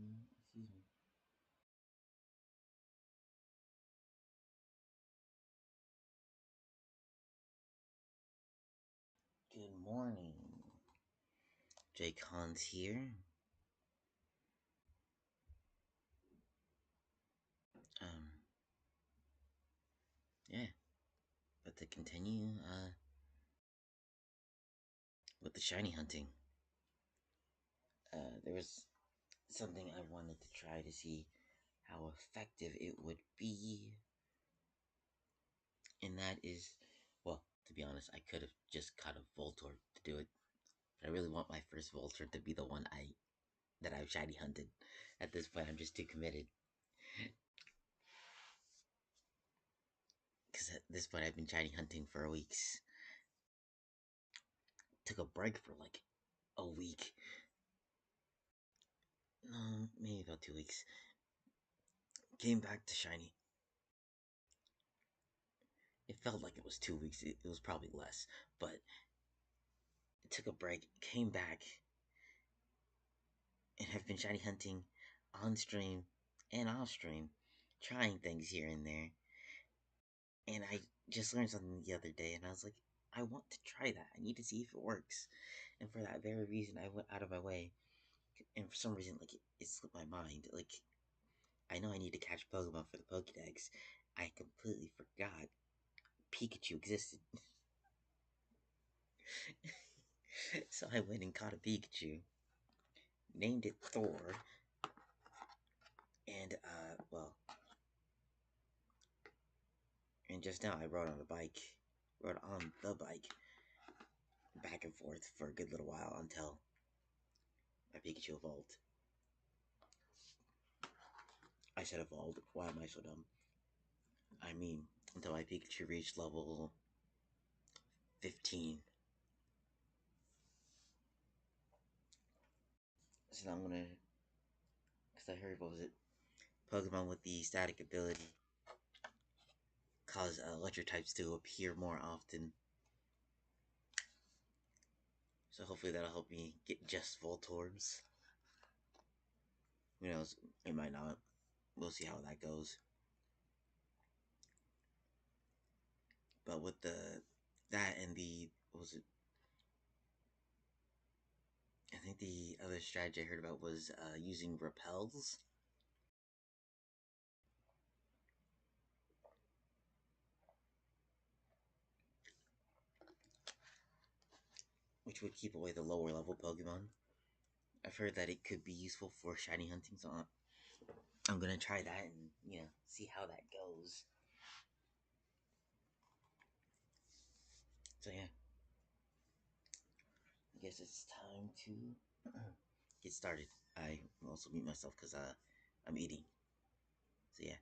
Excuse me. Good morning. Jake Hans here. Um, yeah, but to continue, with the shiny hunting. There was something I wanted to try to see how effective it would be, and that is, well, to be honest, I could have just caught a Voltorb to do it, but I really want my first Voltorb to be the one that I've shiny hunted. At this point, I'm just too committed. Because at this point, I've been shiny hunting for weeks. Took a break for like a week. No, maybe about 2 weeks. Came back to shiny. It felt like it was 2 weeks. It was probably less, but it took a break. Came back and have been shiny hunting on stream and off stream, trying things here and there. And I just learned something the other day, and I was like, I want to try that. I need to see if it works. And for that very reason, I went out of my way. And for some reason, like it slipped my mind. Like I know I need to catch Pokemon for the Pokedex. I completely forgot Pikachu existed. So I went and caught a Pikachu, named it Thor, and and just now I rode on the bike, back and forth for a good little while until my Pikachu evolved. I said evolved. Why am I so dumb? I mean, until my Pikachu reached level 15. So now I'm gonna, because I heard, what was it? Pokemon with the static ability cause electric types to appear more often. So hopefully that'll help me get just Voltorbs. Who knows? It might not. We'll see how that goes. But with that and the, what was it? I think the other strategy I heard about was using repels, which would keep away the lower level Pokemon. I've heard that it could be useful for shiny hunting, so I'm gonna try that and see how that goes. So yeah, I guess it's time to get started. I will also mute myself because I'm eating. So yeah.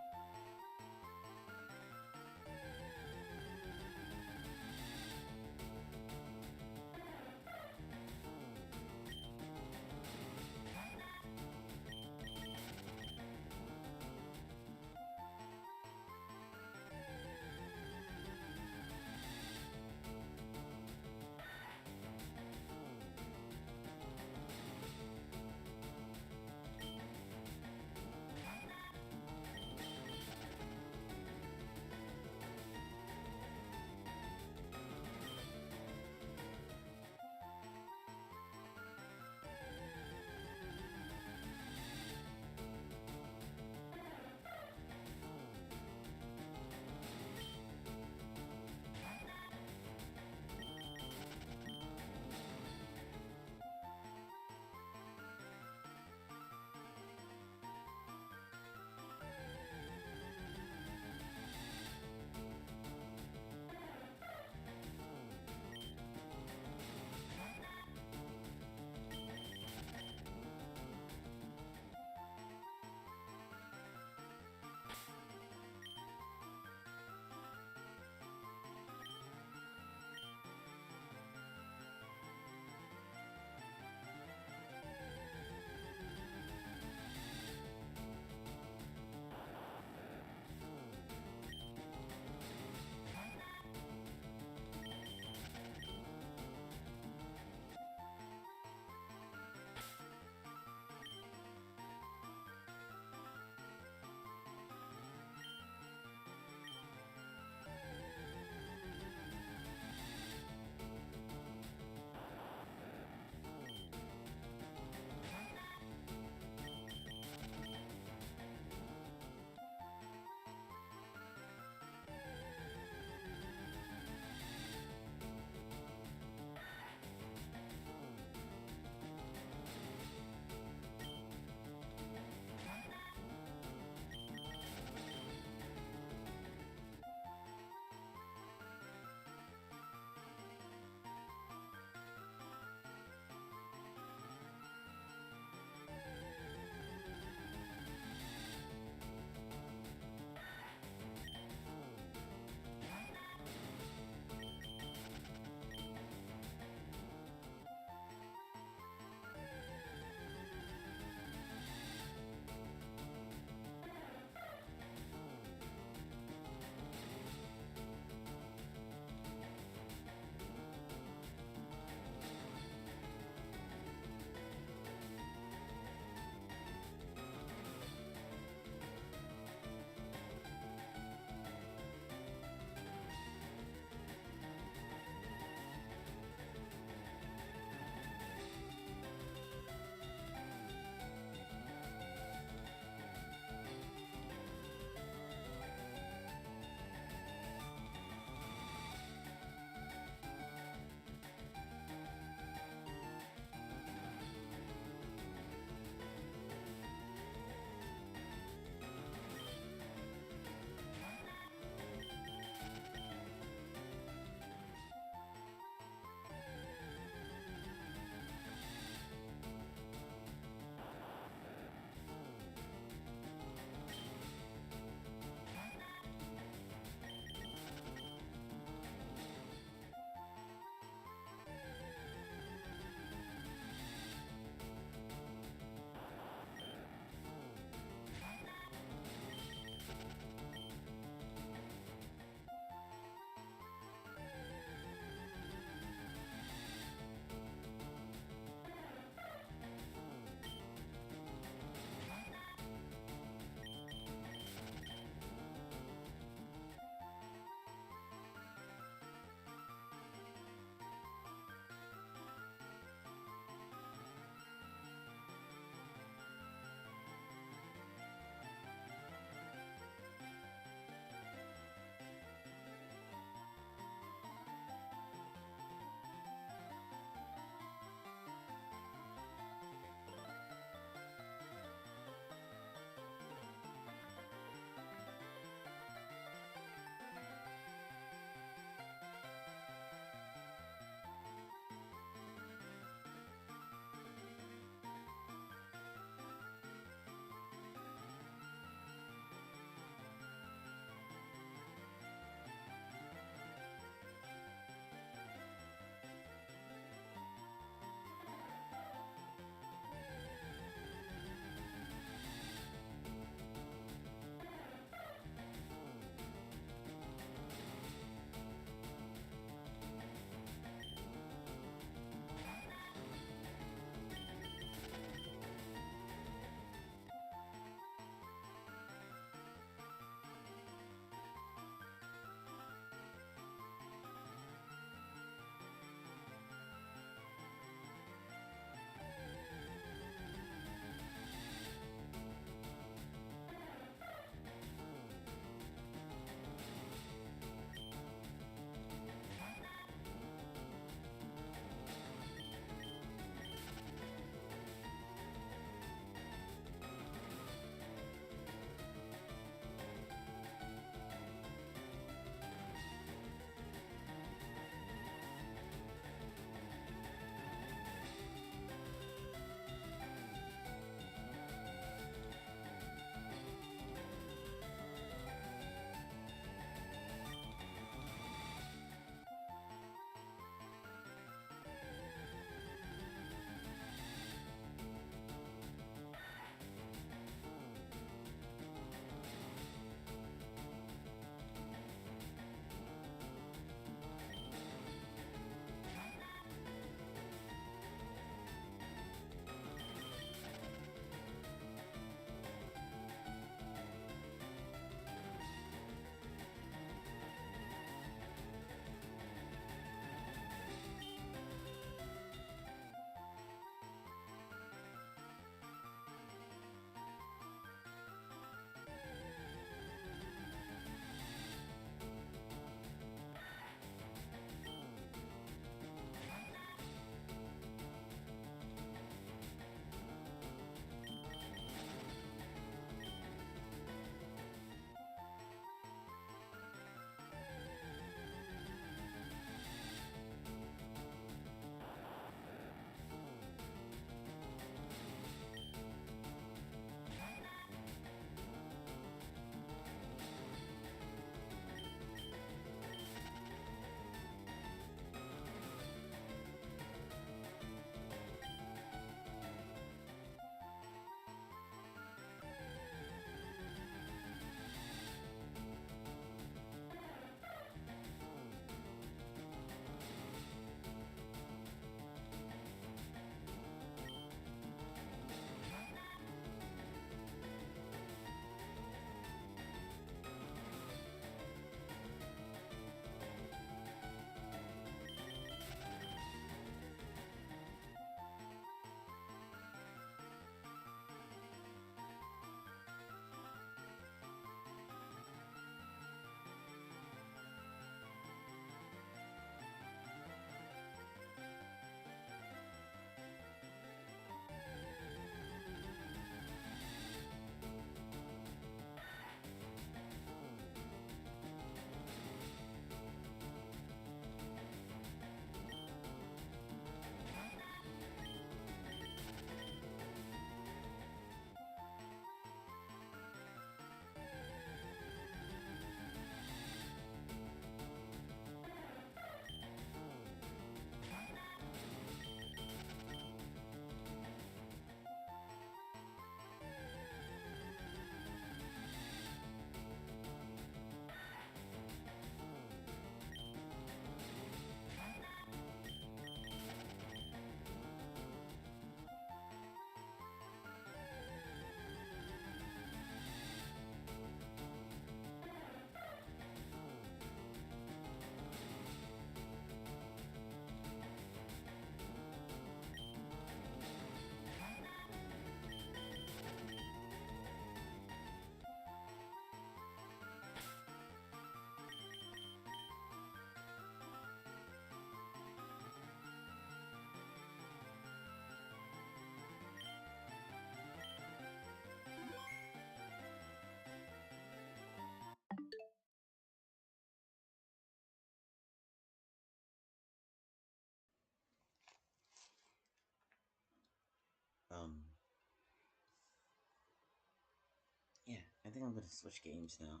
think I'm gonna switch games now.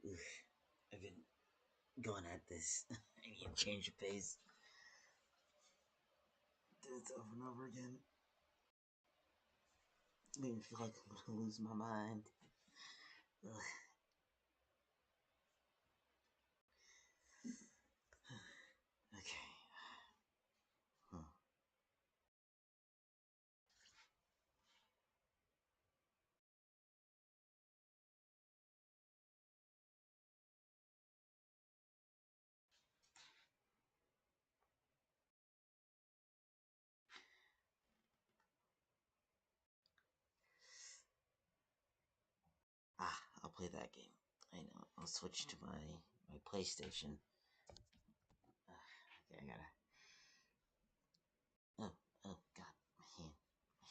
Ugh, I've been going at this. I need to change the pace. Do this over and over again. Made me feel like I'm gonna lose my mind. Ugh. Okay. Huh. I'll play that game. I know. I'll switch to my PlayStation. Okay, I gotta. Oh, oh, God, my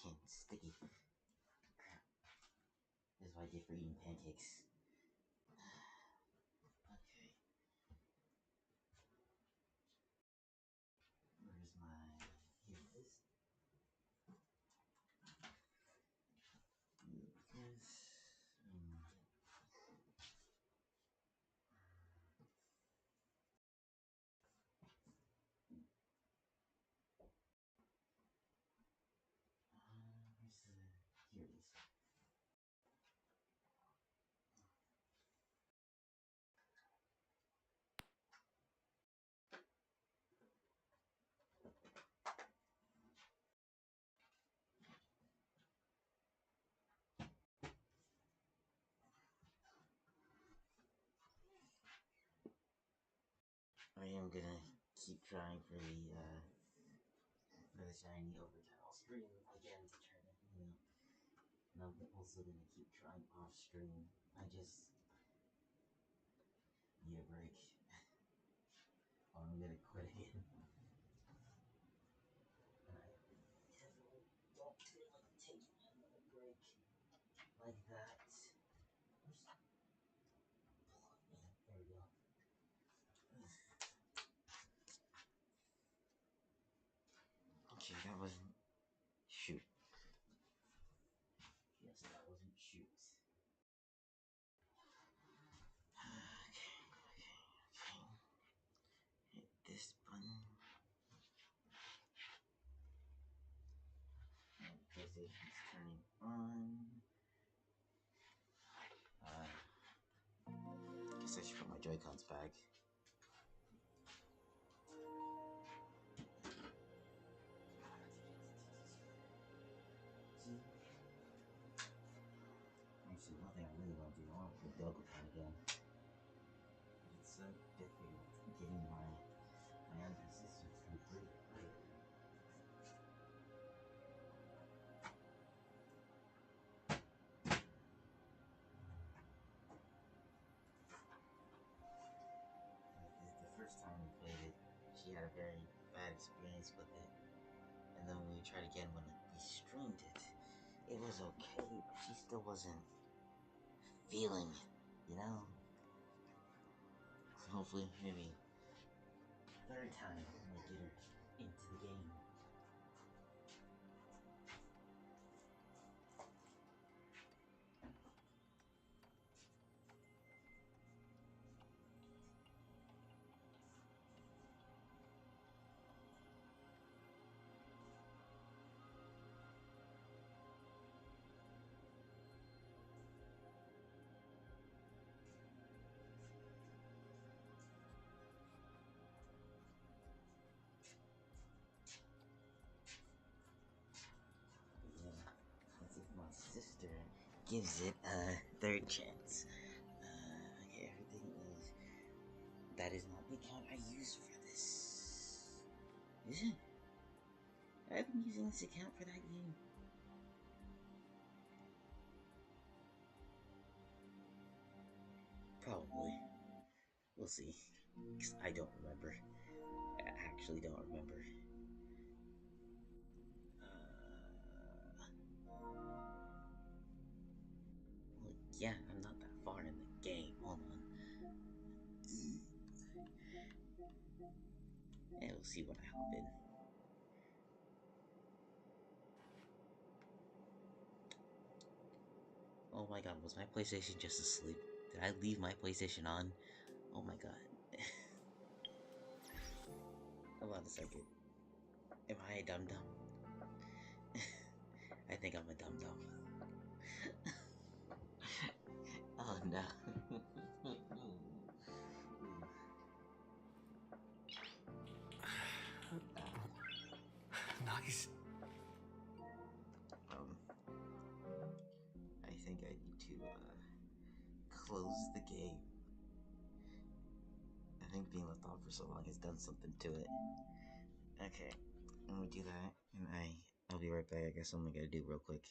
hand's sticky. Crap. This is what I get for eating pancakes. Okay. Where's my? Here it is. Yes. Where's the? Here it is. I am gonna keep trying for the shiny overtime stream again to turn it, And I'm also gonna keep trying off stream. I just need a break. Or I'm gonna quit again. And I definitely don't feel like taking another break like that. There we go. Okay, that wasn't shoot. Yes, that wasn't shoot. Okay. Hit this button. PlayStation's turning on. Guess I should put my Joy-Cons back. Actually, one thing I really want to do, I want to play Dokkan again. It's so difficult getting my younger sister to complete it. The first time we played it, she had a very bad experience with it. And then when we tried again when we streamed it, it was okay, but she still wasn't feeling it, So hopefully, maybe third time, we'll get her into the game. Let's see if my sister gives it a third chance. Okay, everything is. That is not the account I use for this. Is it? I've been using this account for that game. Probably. We'll see. Because I don't remember. I actually don't remember. Well, yeah, I'm not that far in the game. Hold on. And we'll see when I hop in. Oh my god, was my PlayStation just asleep? Did I leave my PlayStation on? Oh my god. Hold on a second. Am I a dum dum? I think I'm a dum dum. Oh no. Nice. Um, I think I need to close the game. I think being left off for so long has done something to it. Okay, I'm gonna do that, and I'll be right back. I guess I'm gonna do real quick.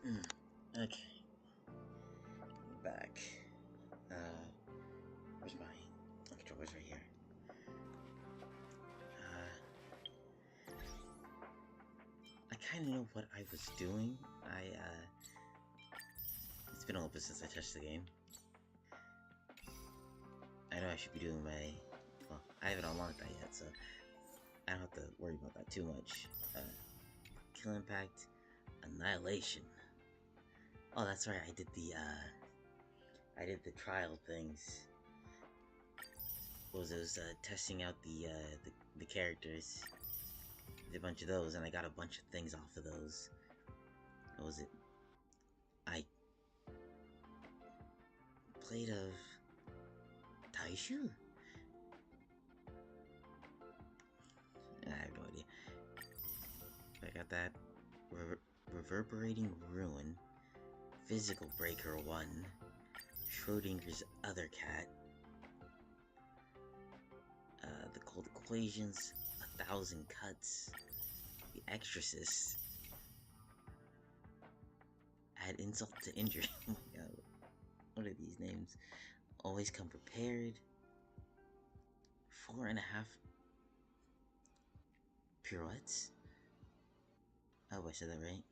Okay. Back. Where's my controllers right here? I kind of know what I was doing. It's been a little bit since I touched the game. I know I should be doing my, well, I haven't unlocked that yet, so I don't have to worry about that too much. Kill Impact, Annihilation. Oh, that's right, I did the trial things. What was those, testing out the characters. I did a bunch of those, and I got a bunch of things off of those. What was it? I played of Taishu? I have no idea. I got that. Reverberating Ruin, Physical Breaker 1, Schrodinger's Other Cat, The Cold Equations, 1,000 Cuts, The Exorcist, Add Insult to Injury. Oh my god, what are these names? Always Come Prepared, 4.5 Pirouettes. I hope I said that right.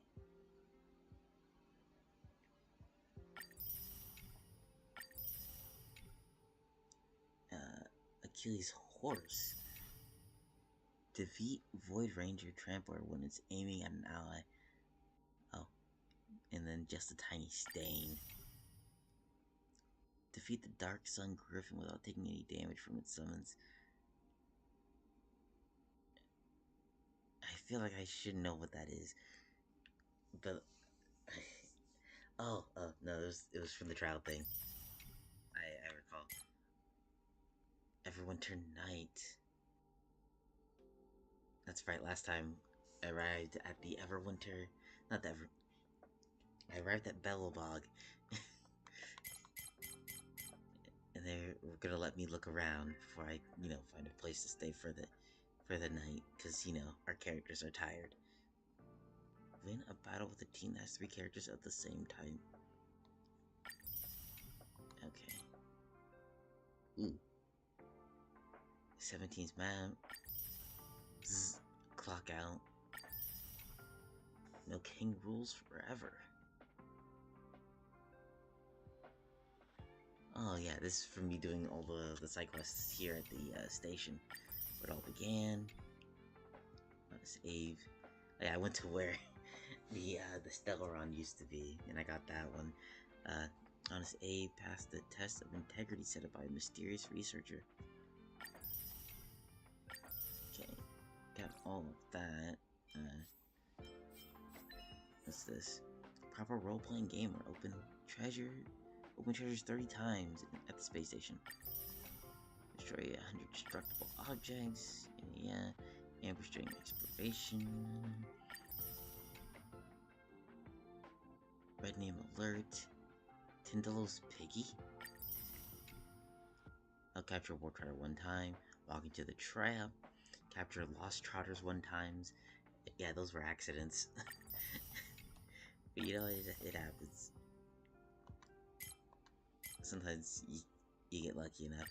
Achilles' Horse. Defeat Void Ranger Trampler when it's aiming at an ally. Oh, and then just a tiny stain. Defeat the Dark Sun Griffin without taking any damage from its summons. I feel like I should know what that is, but oh no, it was from the trial thing. I recall. Everwinter Night. That's right. Last time I arrived at the Everwinter, not the Ever. I arrived at Bellowbog, and they were gonna let me look around before I, find a place to stay for the night, because our characters are tired. Win a battle with a team that has 3 characters at the same time. Okay. Ooh. 17's map. Zzz. Clock out. No king rules forever. Oh yeah, this is from me doing all the side quests here at the station. Where it all began. Honest Ave. Yeah, I went to where the Stellaron used to be, and I got that one. Honest Abe passed the test of integrity set up by a mysterious researcher. Okay, got all of that. What's this? Proper role-playing game where open treasures 30 times at the space station. Destroy 100 destructible objects. Yeah. Ambush during exploration. Red name alert. Tindallow's Piggy. I'll capture War Trotter 1 time. Walk into the trap. Capture Lost Trotters 1 times. Yeah, those were accidents. But it happens. Sometimes you get lucky enough.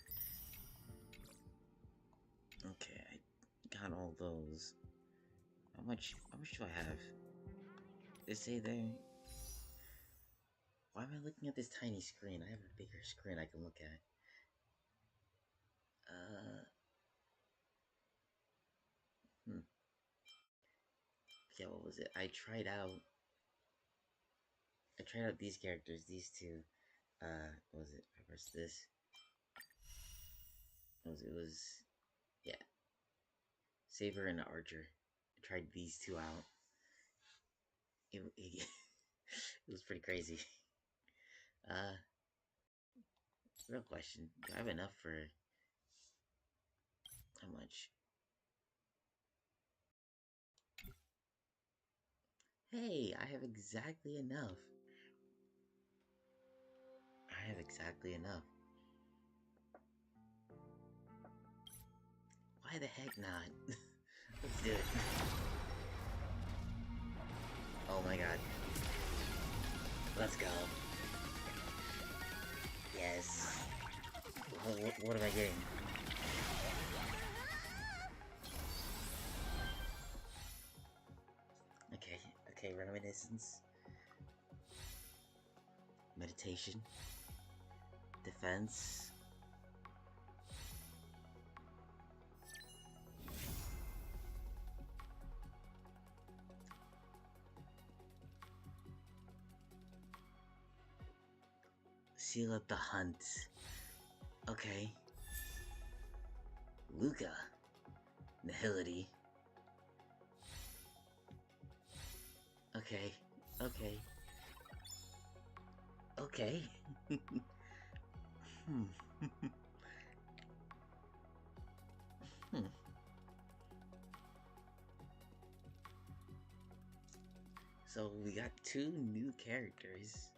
Okay, I got all those. How much do I have? They say there. Why am I looking at this tiny screen? I have a bigger screen I can look at. Yeah, what was it? I tried out these characters, these two. What was it? Where's this? It was, yeah. Saber and Archer. I tried these two out. It was pretty crazy. Real question. Do I have enough for how much? Hey, I have exactly enough. I have exactly enough. Why the heck not? Let's do it. Oh my god. Let's go. Yes. What am I getting? Okay, okay, reminiscence. Meditation. Defense. Seal up the hunt. Okay. Luca. Nihility. Okay. Okay. Okay. hmm. hmm. So we got two new characters.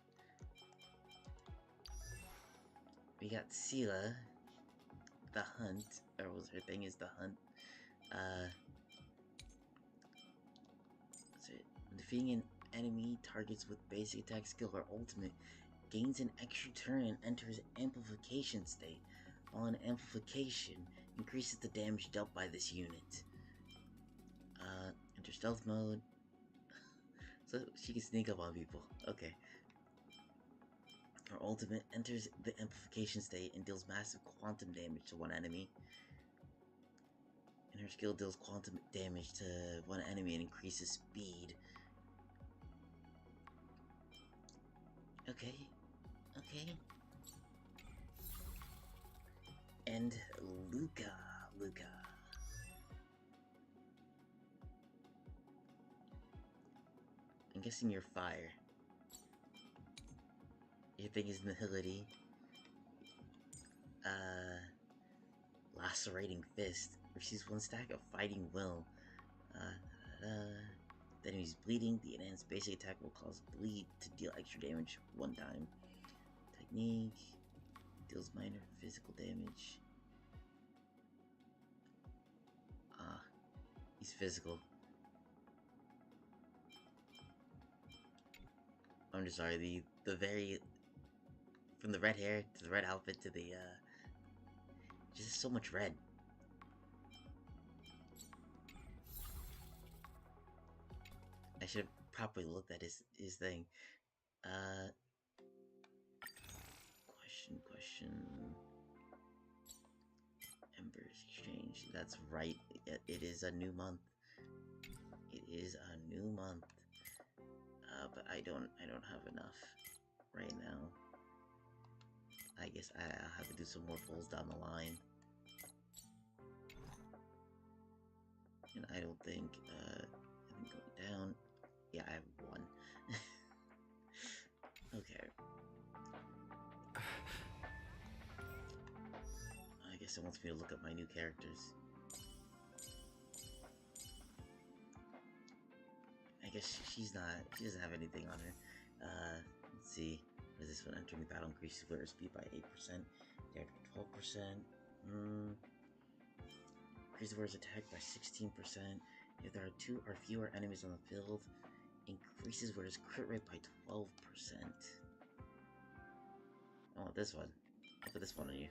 We got Sela, the hunt, or was her thing is the hunt. So defeating an enemy targets with basic attack skill or ultimate gains an extra turn and enters amplification state. While in amplification, increases the damage dealt by this unit. Enter stealth mode. So she can sneak up on people. Okay. Her ultimate enters the amplification state and deals massive quantum damage to one enemy. And her skill deals quantum damage to one enemy and increases speed. Okay. Okay. And Luca. I'm guessing you're fire. Your thing is Nihility. Lacerating Fist. Receives one stack of Fighting Will. The enemy's bleeding. The enhanced basic attack will cause bleed to deal extra damage one time. Technique. Deals minor physical damage. He's physical. I'm just sorry, the very... From the red hair, to the red outfit, to the, just so much red. I should have properly looked at his thing. Question. Embers Exchange. That's right. It is a new month. It is a new month. But I don't have enough right now. I guess I'll have to do some more pulls down the line. And I don't think, going down. Yeah, I have one. Okay. I guess it wants me to look up my new characters. I guess she doesn't have anything on her. Let's see. What is this one? Entering the battle increases player speed by 8%. Damage by 12%. Increases the player's attack by 16%. If there are 2 or fewer enemies on the field, increases the player's crit rate by 12%. I want this one. I'll put this one on you.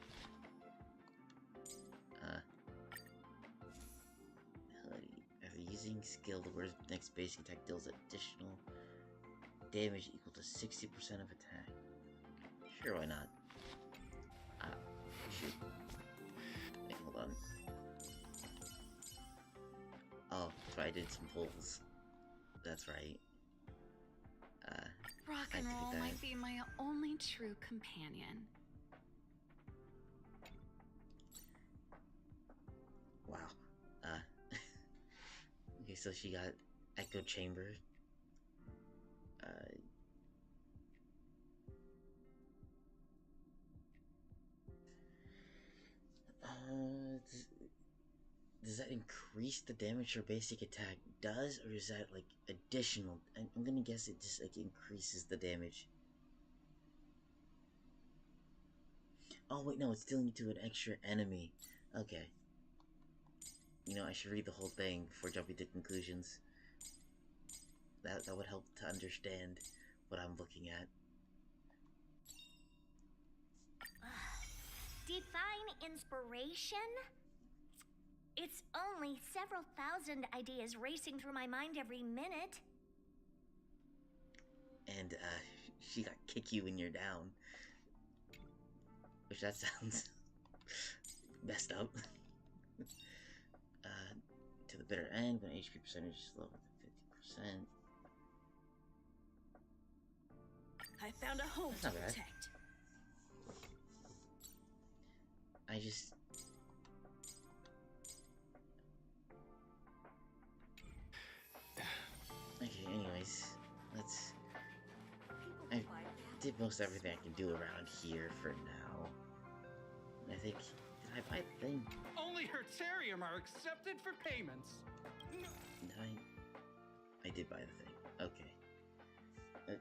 After using skill, the player's next basic attack deals additional damage equal to 60% of attack. Sure, why not? Shoot. Wait, hold on. Oh, that's right, I did some pulls. That's right. Rock and roll might be my only true companion. Wow. Okay, so she got Echo Chamber. Does that increase the damage her basic attack does, or is that like additional? I'm gonna guess it just like increases the damage. Oh wait, no, it's dealing to an extra enemy. Okay. You know, I should read the whole thing before jumping to conclusions. That would help to understand what I'm looking at. Define inspiration? It's only several thousand ideas racing through my mind every minute. And, she got kick you when you're down. Which that sounds messed up. To the bitter end, when HP percentage is lower than 50%. I found a home That's to not bad. protect. I just... Okay, anyways, let's... I did most everything I can do around here for now. I think... Did I buy the thing? Only Hertarium are accepted for payments. Did I did buy the thing. Okay. Okay.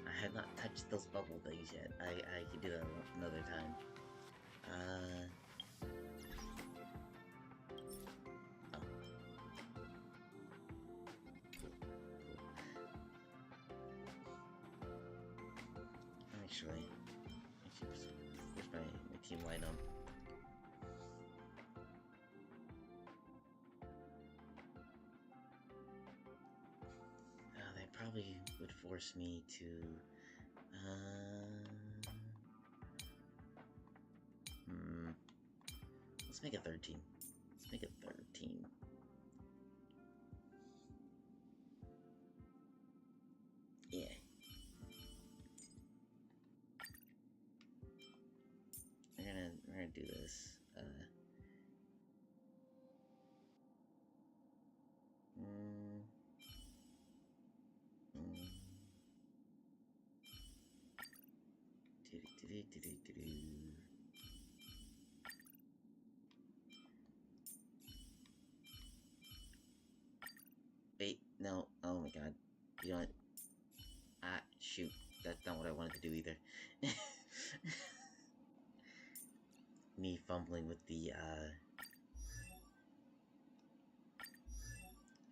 I have not touched those bubble things yet. I could do that another time. Oh. Actually, where's my team lineup? They probably would force me to, let's make it 13. Let's make it 13. Yeah. We're gonna do this. Wait, no. Oh my god. You know what? Ah, shoot. That's not what I wanted to do either. Me fumbling with the,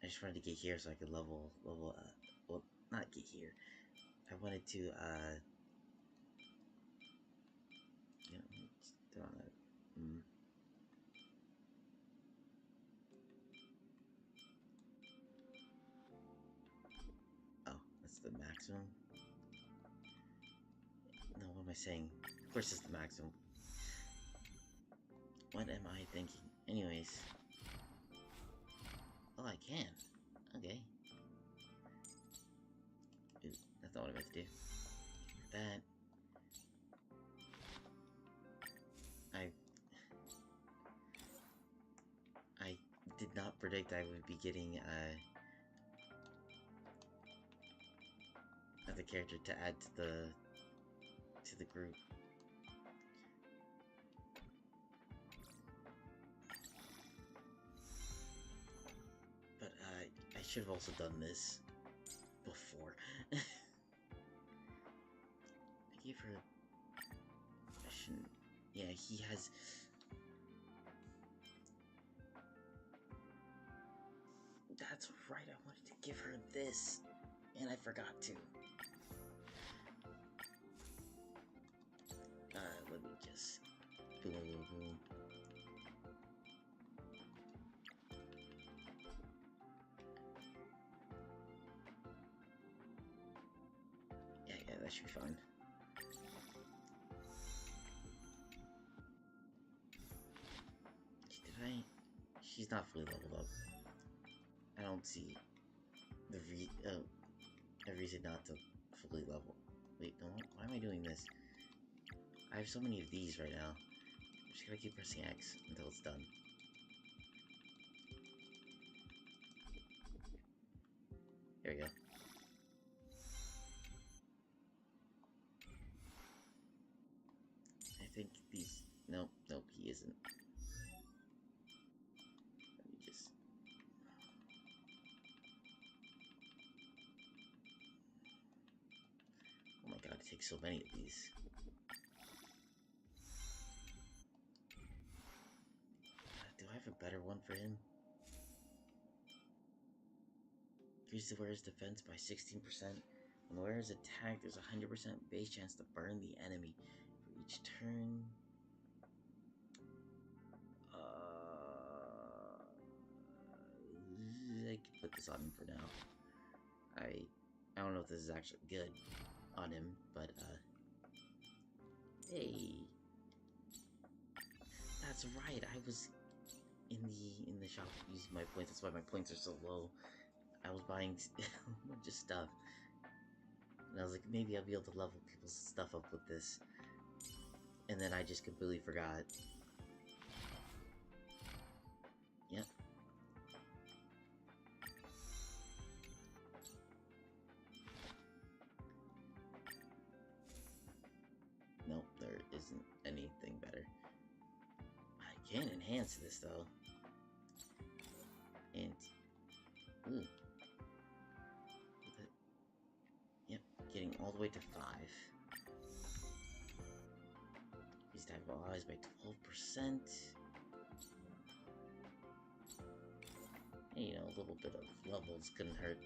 I just wanted to get here so I could level, well, not get here. I wanted to, you know, let's throw on that. Oh, that's the maximum? No, what am I saying? Of course it's the maximum. What am I thinking? Anyways. Oh, I can. Okay. Ooh, that's not what I meant to do. That. I did not predict I would be getting, another character to add to the group. But, I should have also done this before. I gave her... I shouldn't... Yeah, he has... That's right, I wanted to give her this, and I forgot to. Let me just... Boom, boom, boom. Yeah, that should be fine. Did I... She's not fully leveled up. I don't see a reason not to fully level. Wait, no, why am I doing this? I have so many of these right now. I'm just gonna keep pressing X until it's done. There we go. I think these... Nope, he isn't. Let me just... Oh my god, it takes so many of these. Do I have a better one for him? Increase the wearer's defense by 16%. When the wearer is attacked, there's a 100% base chance to burn the enemy for each turn. I can put this on him for now. I don't know if this is actually good on him, but hey, that's right. I was in the shop using my points. That's why my points are so low. I was buying a bunch of stuff, and I was like, maybe I'll be able to level people's stuff up with this, and then I just completely forgot. Yep. Nope, there isn't anything better. I can enhance this though. And ooh. Yep, getting all the way to 5. These type of allies by 12%. And, you know, a little bit of levels couldn't hurt.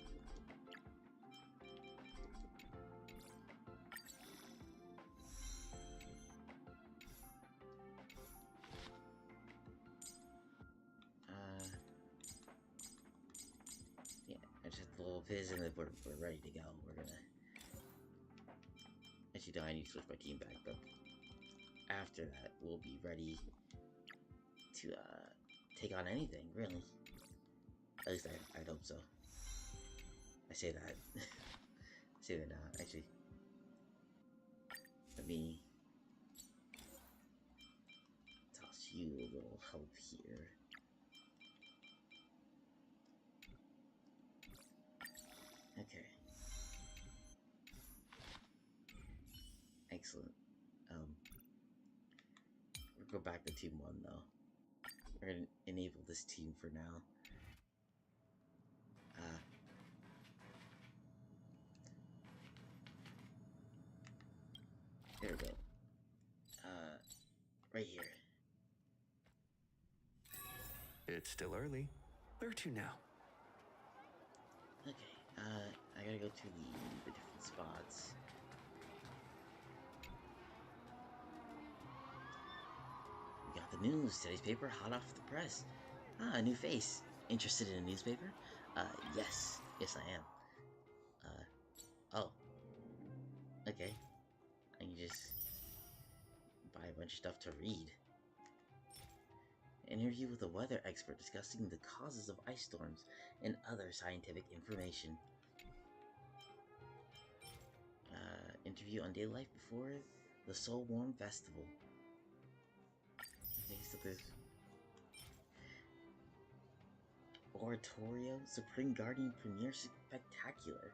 Yeah, I just have a little fizz and then we're ready to go. We're gonna... Actually, no, I need to switch my team back, but after that, we'll be ready to, take on anything, really. At least I hope so. I say that. I say that now, actually. Let me toss you a little help here. Okay. Excellent. We'll go back to Team 1, though. We're gonna enable this team for now. There we go. Right here. It's still early. Where to now? Okay, I gotta go to the different spots. We got the news. Today's paper, hot off the press. Ah, a new face. Interested in a newspaper? Yes. Yes, I am. Oh. Okay. I can just buy a bunch of stuff to read. An interview with a weather expert discussing the causes of ice storms and other scientific information. Interview on daily life before the Soul Warm Festival. Okay, so there's Oratorio Supreme Guardian Premiere Spectacular.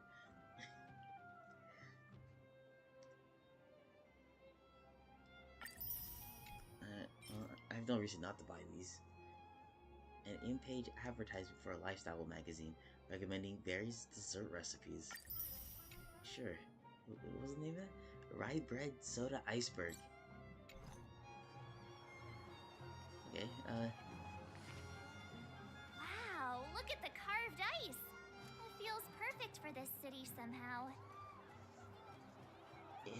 Well, I have no reason not to buy these. An in-page advertisement for a lifestyle magazine recommending various dessert recipes. Sure. What was the name of it? Rye Bread Soda Iceberg. Okay, Wow, look at the carved ice. It feels perfect for this city somehow.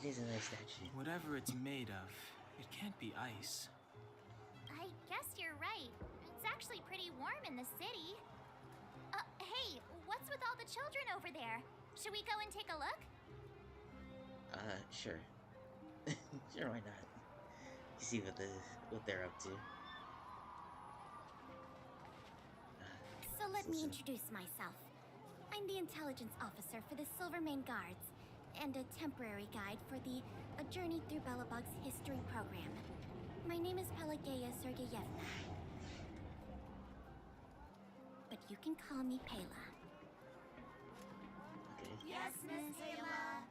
it is a nice statue. Whatever it's made of, it can't be ice. I guess you're right. It's actually pretty warm in the city. Hey, what's with all the children over there? Should we go and take a look? Sure. Sure, why not? See what they're up to. So let me listen. introduce myself. I'm the intelligence officer for the Silvermane Guards, and a temporary guide for the A Journey Through Belobog's history program. My name is Pelageya Sergeyevna. But you can call me Pela. Okay. Yes, Miss Pela.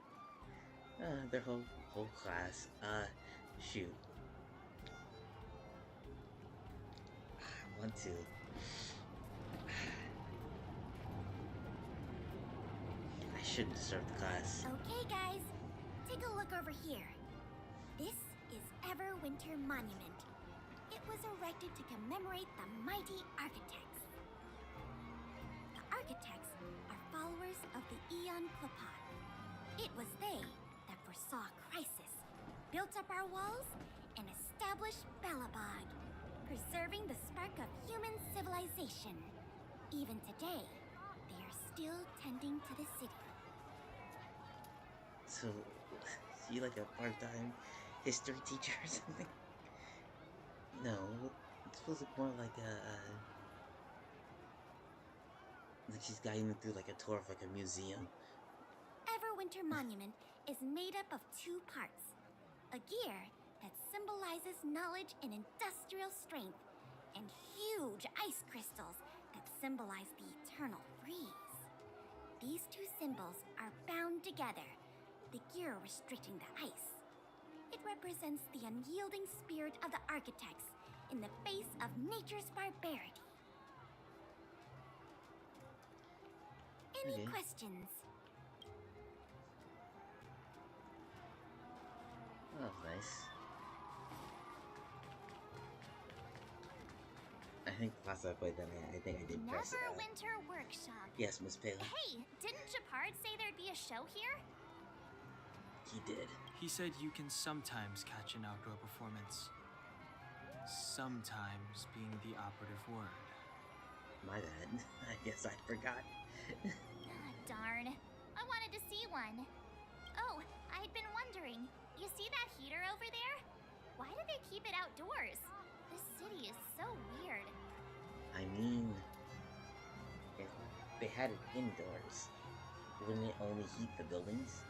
Their whole class. Shoot. I want to. I shouldn't disturb the class. Okay, guys. Take a look over here. This is Everwinter Monument. It was erected to commemorate the mighty architects. The architects are followers of the Aeon Klapat. It was they that foresaw crisis, built up our walls, and established Belobog, preserving the spark of human civilization. Even today, they are still tending to the city. So, is he like a part-time history teacher or something? No, it feels like more like like she's guiding them through like a tour of like a museum. Everwinter Monument is made up of two parts. A gear that symbolizes knowledge and industrial strength, and huge ice crystals that symbolize the eternal freeze. These two symbols are bound together, the gear restricting the ice. It represents the unyielding spirit of the architects in the face of nature's barbarity. Any Okay. questions? Oh, that was nice. I think the last time I played that, I think I did press Neverwinter Workshop. yes, Miss Pela. Hey, didn't Japard say there'd be a show here? He did. He said you can sometimes catch an outdoor performance. Sometimes being the operative word. My bad. I guess I forgot. Ah, darn. I wanted to see one. Oh, I'd been wondering. You see that heater over there? Why do they keep it outdoors? This city is so weird. I mean, if they had it indoors, wouldn't it only heat the buildings?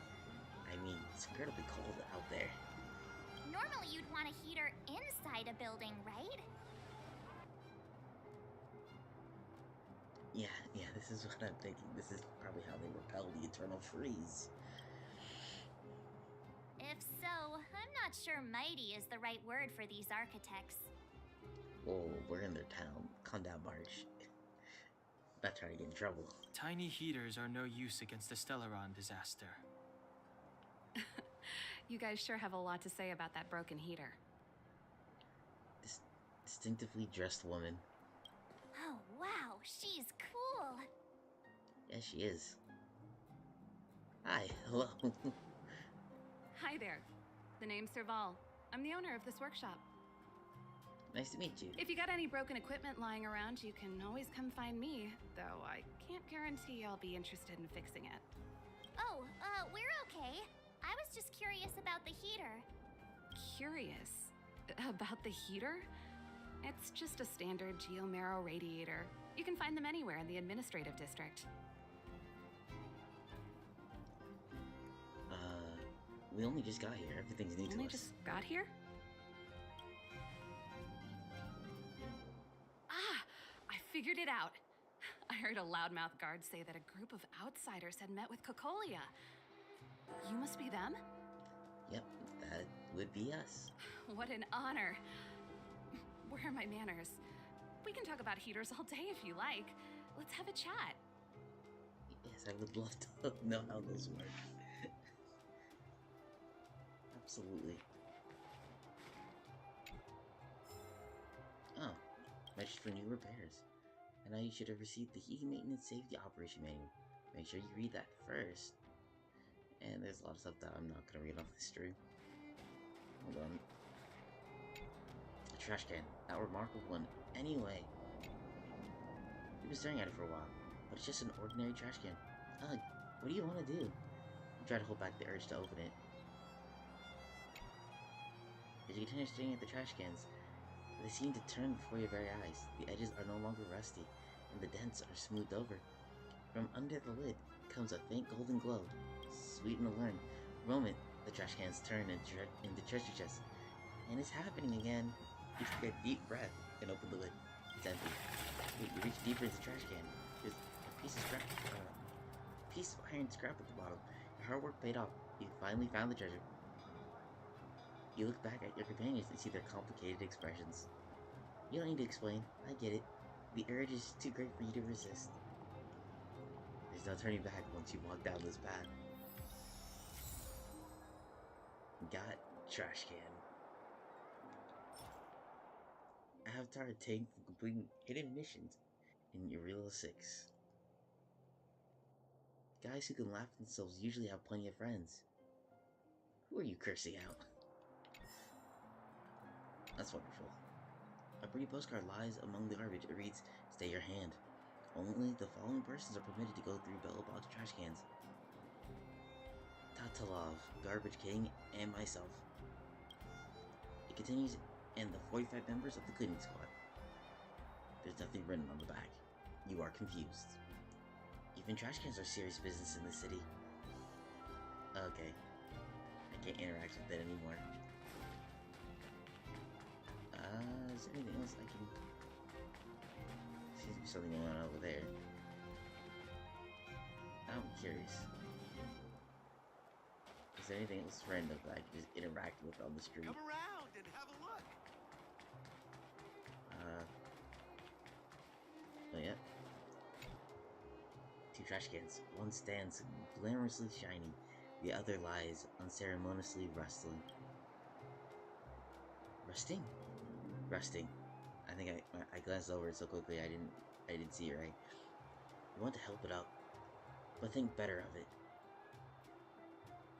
I mean, it's incredibly cold out there. Normally you'd want a heater inside a building, right? Yeah, this is what I'm thinking. This is probably how they repel the eternal freeze. If so, I'm not sure mighty is the right word for these architects. Whoa, we're in their town. Calm down, Marge. Not trying to get in trouble. Tiny heaters are no use against the Stellaron disaster. You guys sure have a lot to say about that broken heater. This distinctively dressed woman. Oh, wow, she's cool. Yeah, she is. Hi, hello. Hi there. The name's Serval. I'm the owner of this workshop. Nice to meet you. If you got any broken equipment lying around, you can always come find me, though I can't guarantee I'll be interested in fixing it. Oh, we're okay. I was just curious about the heater. Curious? About the heater? It's just a standard geomarrow radiator. You can find them anywhere in the administrative district. We only just got here. Everything's new to Only us. just got here? Ah! I figured it out. I heard a loudmouth guard say that a group of outsiders had met with Cocolia. You must be them? Yep, that would be us. What an honor. Where are my manners? We can talk about heaters all day if you like. Let's have a chat. Yes, I would love to know how those work. Absolutely. Oh, registered for new repairs. And now you should have received the heating maintenance safety operation manual. Make sure you read that first. And there's a lot of stuff that I'm not gonna read off history. Hold on. A trash can. That remarkable one. Anyway. You've been staring at it for a while, but it's just an ordinary trash can. Ugh, what do you want to do? You try to hold back the urge to open it. As you continue staring at the trash cans, they seem to turn before your very eyes. The edges are no longer rusty, and the dents are smoothed over. From under the lid comes a faint golden glow. Sweet and alluring. For a moment, the trash cans turn into treasure chests. And it's happening again. You take a deep breath and open the lid. It's empty. You reach deeper into the trash can. There's a piece of iron scrap at the bottom. Your hard work paid off. You finally found the treasure. You look back at your companions and see their complicated expressions. You don't need to explain. I get it. The urge is too great for you to resist. There's no turning back once you walk down this path. Got trash can. Avatar obtained for completing hidden missions in Eureka 6. Guys who can laugh at themselves usually have plenty of friends. Who are you cursing out? That's wonderful. A pretty postcard lies among the garbage. It reads, "Stay your hand. Only the following persons are permitted to go through Bella Box trash cans. Tatalov, Garbage King, and myself." It continues, "and the 45 members of the cleaning squad." There's nothing written on the back. You are confused. Even trash cans are serious business in the city. Okay. I can't interact with it anymore. Is there anything else I can... Seems to be something going on over there. I'm curious. Is there anything else random that I can just interact with on the street? Come around and have a look. Oh yeah. 2 trash cans. One stands glamorously shiny. The other lies unceremoniously rustling. Rusting. I think I glanced over it so quickly I didn't see it right. You want to help it out, but think better of it.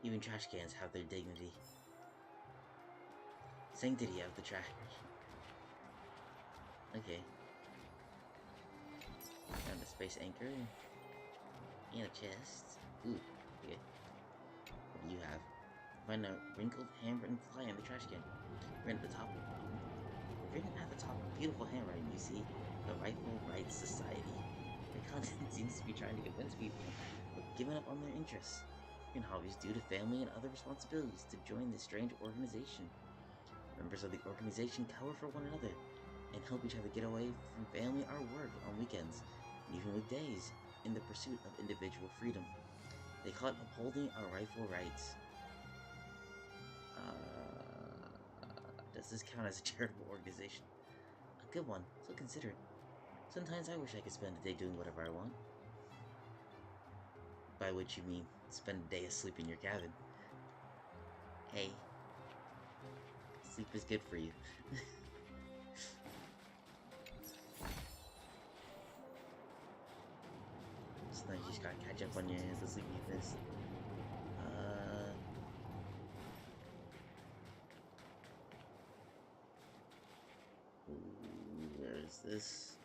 Even trash cans have their dignity. Sanctity of the trash. Okay. Found a space anchor. And a chest. Ooh, okay. What do you have? Find a wrinkled handwritten fly on the trash can. Written at the top. Written at the top, beautiful handwriting. You see, the Rifle Rights Society. Their content seems to be trying to convince people of giving up on their interests and hobbies due to family and other responsibilities to join this strange organization. Members of the organization cower for one another and help each other get away from family or work on weekends, and even weekdays, in the pursuit of individual freedom. They call it upholding our rightful rights. Does this count as a charitable organization? A good one, so consider it. Sometimes I wish I could spend a day doing whatever I want. By which you mean spend a day asleep in your cabin. Hey, sleep is good for you. Sometimes you just gotta catch up on your sleepiness. Where's this?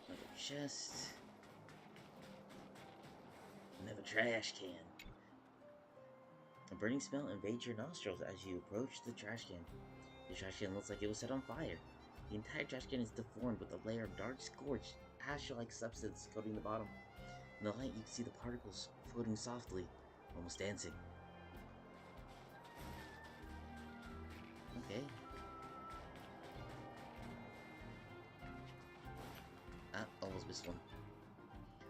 Another chest. Another trash can. A burning smell invades your nostrils as you approach the trash can. The trash can looks like it was set on fire. The entire trash can is deformed with a layer of dark, scorched, ash-like substance coating the bottom. In the light, you can see the particles floating softly, almost dancing. Okay. Almost missed one.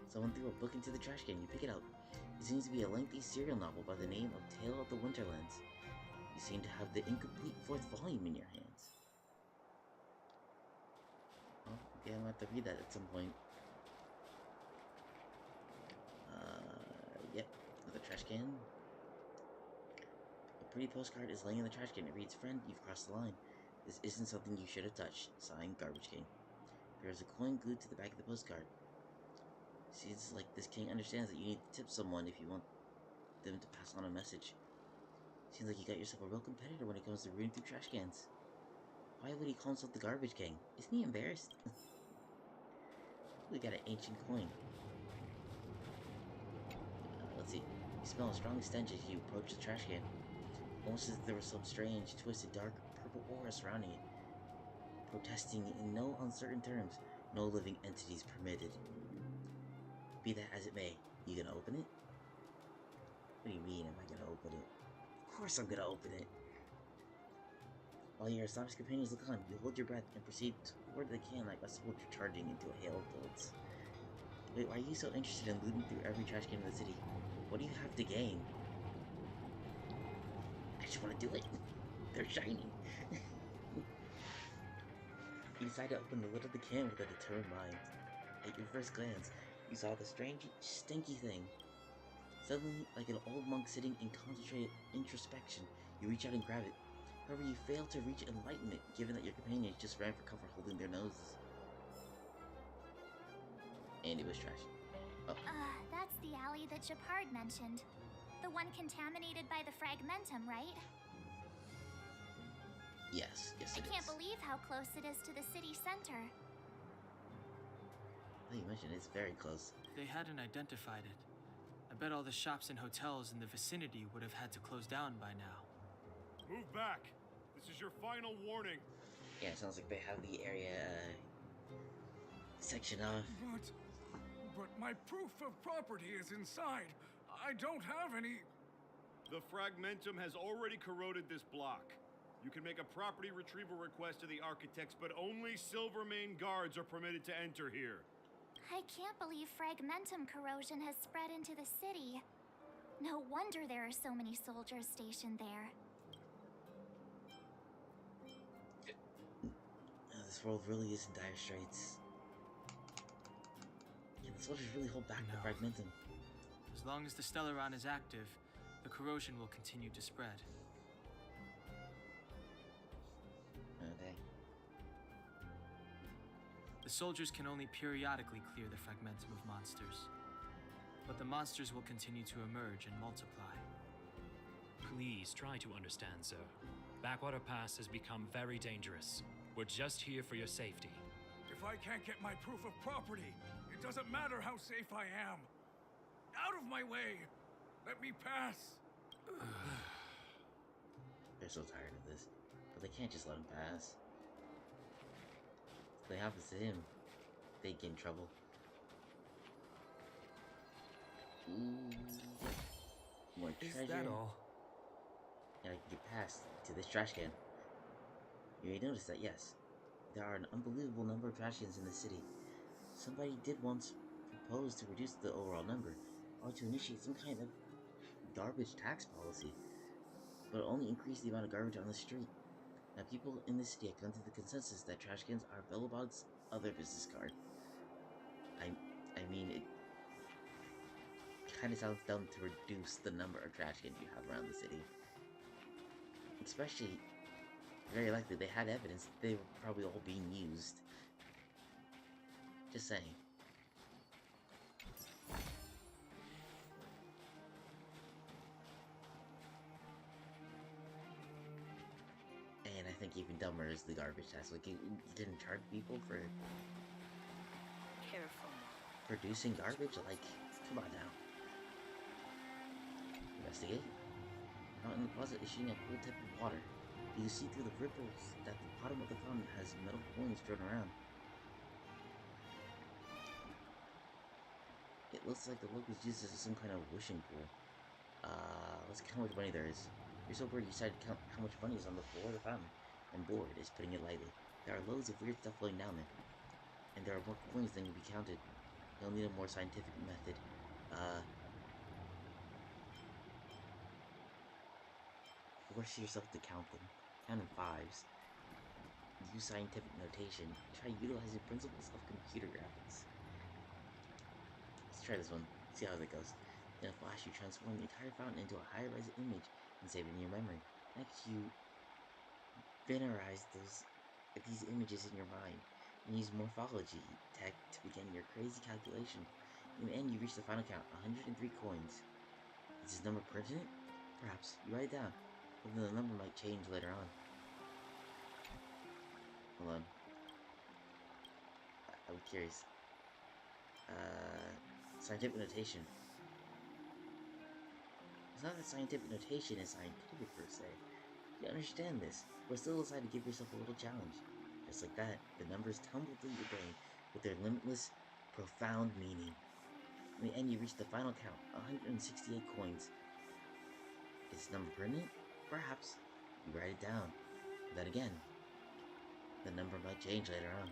Someone threw a book into the trash can. You pick it up. It seems to be a lengthy serial novel by the name of Tale of the Winterlands. You seem to have the incomplete 4th volume in your hands. Oh, okay, I'm gonna have to read that at some point. Yep, another trash can. A pretty postcard is laying in the trash can. It reads, "Friend, you've crossed the line. This isn't something you should have touched." Signed, Garbage King. There is a coin glued to the back of the postcard. Seems like this king understands that you need to tip someone if you want them to pass on a message. Seems like you got yourself a real competitor when it comes to rooting through trash cans. Why would he call himself the Garbage King? Isn't he embarrassed? We got an ancient coin. Let's see. You smell a strong stench as you approach the trash can. Almost as if there was some strange, twisted, dark, purple aura surrounding it. Protesting in no uncertain terms, no living entities permitted. Be that as it may, you gonna open it? What do you mean, am I gonna open it? Of course I'm gonna open it! While your astonished companions look on, you hold your breath and proceed toward the can like a soldier charging into a hail of bullets. Wait, why are you so interested in looting through every trash can in the city? What do you have to gain? I just wanna do it! They're shiny! You decide to open the lid of the can with a determined mind. At your first glance, you saw the strange, stinky thing. Suddenly, like an old monk sitting in concentrated introspection, you reach out and grab it. However, you fail to reach enlightenment, given that your companions just ran for cover holding their noses. And it was trash. Oh, That's the alley that Japard mentioned. The one contaminated by the fragmentum, right? yes, I it can't is. believe how close it is to the city center. Now you mentioned it's very close. They hadn't identified it. I bet all the shops and hotels in the vicinity would have had to close down by now. Move back. This is your final warning. Yeah, it sounds like they have the area section off. But my proof of property is inside. I don't have any. The fragmentum has already corroded this block. You can make a property retrieval request to the architects, but only Silvermane guards are permitted to enter here. I can't believe fragmentum corrosion has spread into the city. No wonder there are so many soldiers stationed there. This world really is in dire straits. Yeah, the soldiers really hold back the No. fragmentum. As long as the Stellaron is active, the corrosion will continue to spread. Okay. The soldiers can only periodically clear the fragmentum of monsters. But the monsters will continue to emerge and multiply. Please try to understand, sir. Backwater Pass has become very dangerous. We're just here for your safety. If I can't get my proof of property, it doesn't matter how safe I am. Out of my way! Let me pass! They're so tired of this. But they can't just let him pass. If they happens to him, they get in trouble. Ooh. More treasure. Is that all? And I can get past to this trash can. You may notice that, yes, there are an unbelievable number of trash cans in the city. Somebody did once propose to reduce the overall number, or to initiate some kind of garbage tax policy, but only increase the amount of garbage on the street. Now, people in the city have come to the consensus that trash cans are Bellabog's other business card. I mean, it kind of sounds dumb to reduce the number of trash cans you have around the city. Especially, very likely they had evidence that they were probably all being used. Just saying. And I think even dumber is the garbage tax. Like, you didn't charge people for Careful. producing garbage? Like, come on now. Investigate. Out in the closet is shooting a cool tip of water. You can see through the ripples that the bottom of the fountain has metal coins thrown around. It looks like the locals used this as some kind of wishing pool. Let's count how much money there is. You're so bored you decided to count how much money is on the floor of the fountain. And bored is putting it lightly. There are loads of weird stuff floating down there. And there are more coins than can be counted. You'll need a more scientific method. Force yourself to count them. Count in fives. Use scientific notation. Try utilizing principles of computer graphics. Let's try this one. See how that goes. In a flash, you transform the entire fountain into a high-res image and save it in your memory. Next, you venerize these images in your mind and use morphology tech to begin your crazy calculation. In the end, you reach the final count, 103 coins. Is this number pertinent? Perhaps. You write it down. But then the number might change later on. Hold on. I'm curious. Scientific notation. It's not that scientific notation is scientific per se. You understand this, but still decide to give yourself a little challenge. Just like that, the numbers tumble through your brain with their limitless, profound meaning. In the end, you reach the final count, 168 coins. Is this number pertinent? Perhaps. You write it down. Then again, the number might change later on.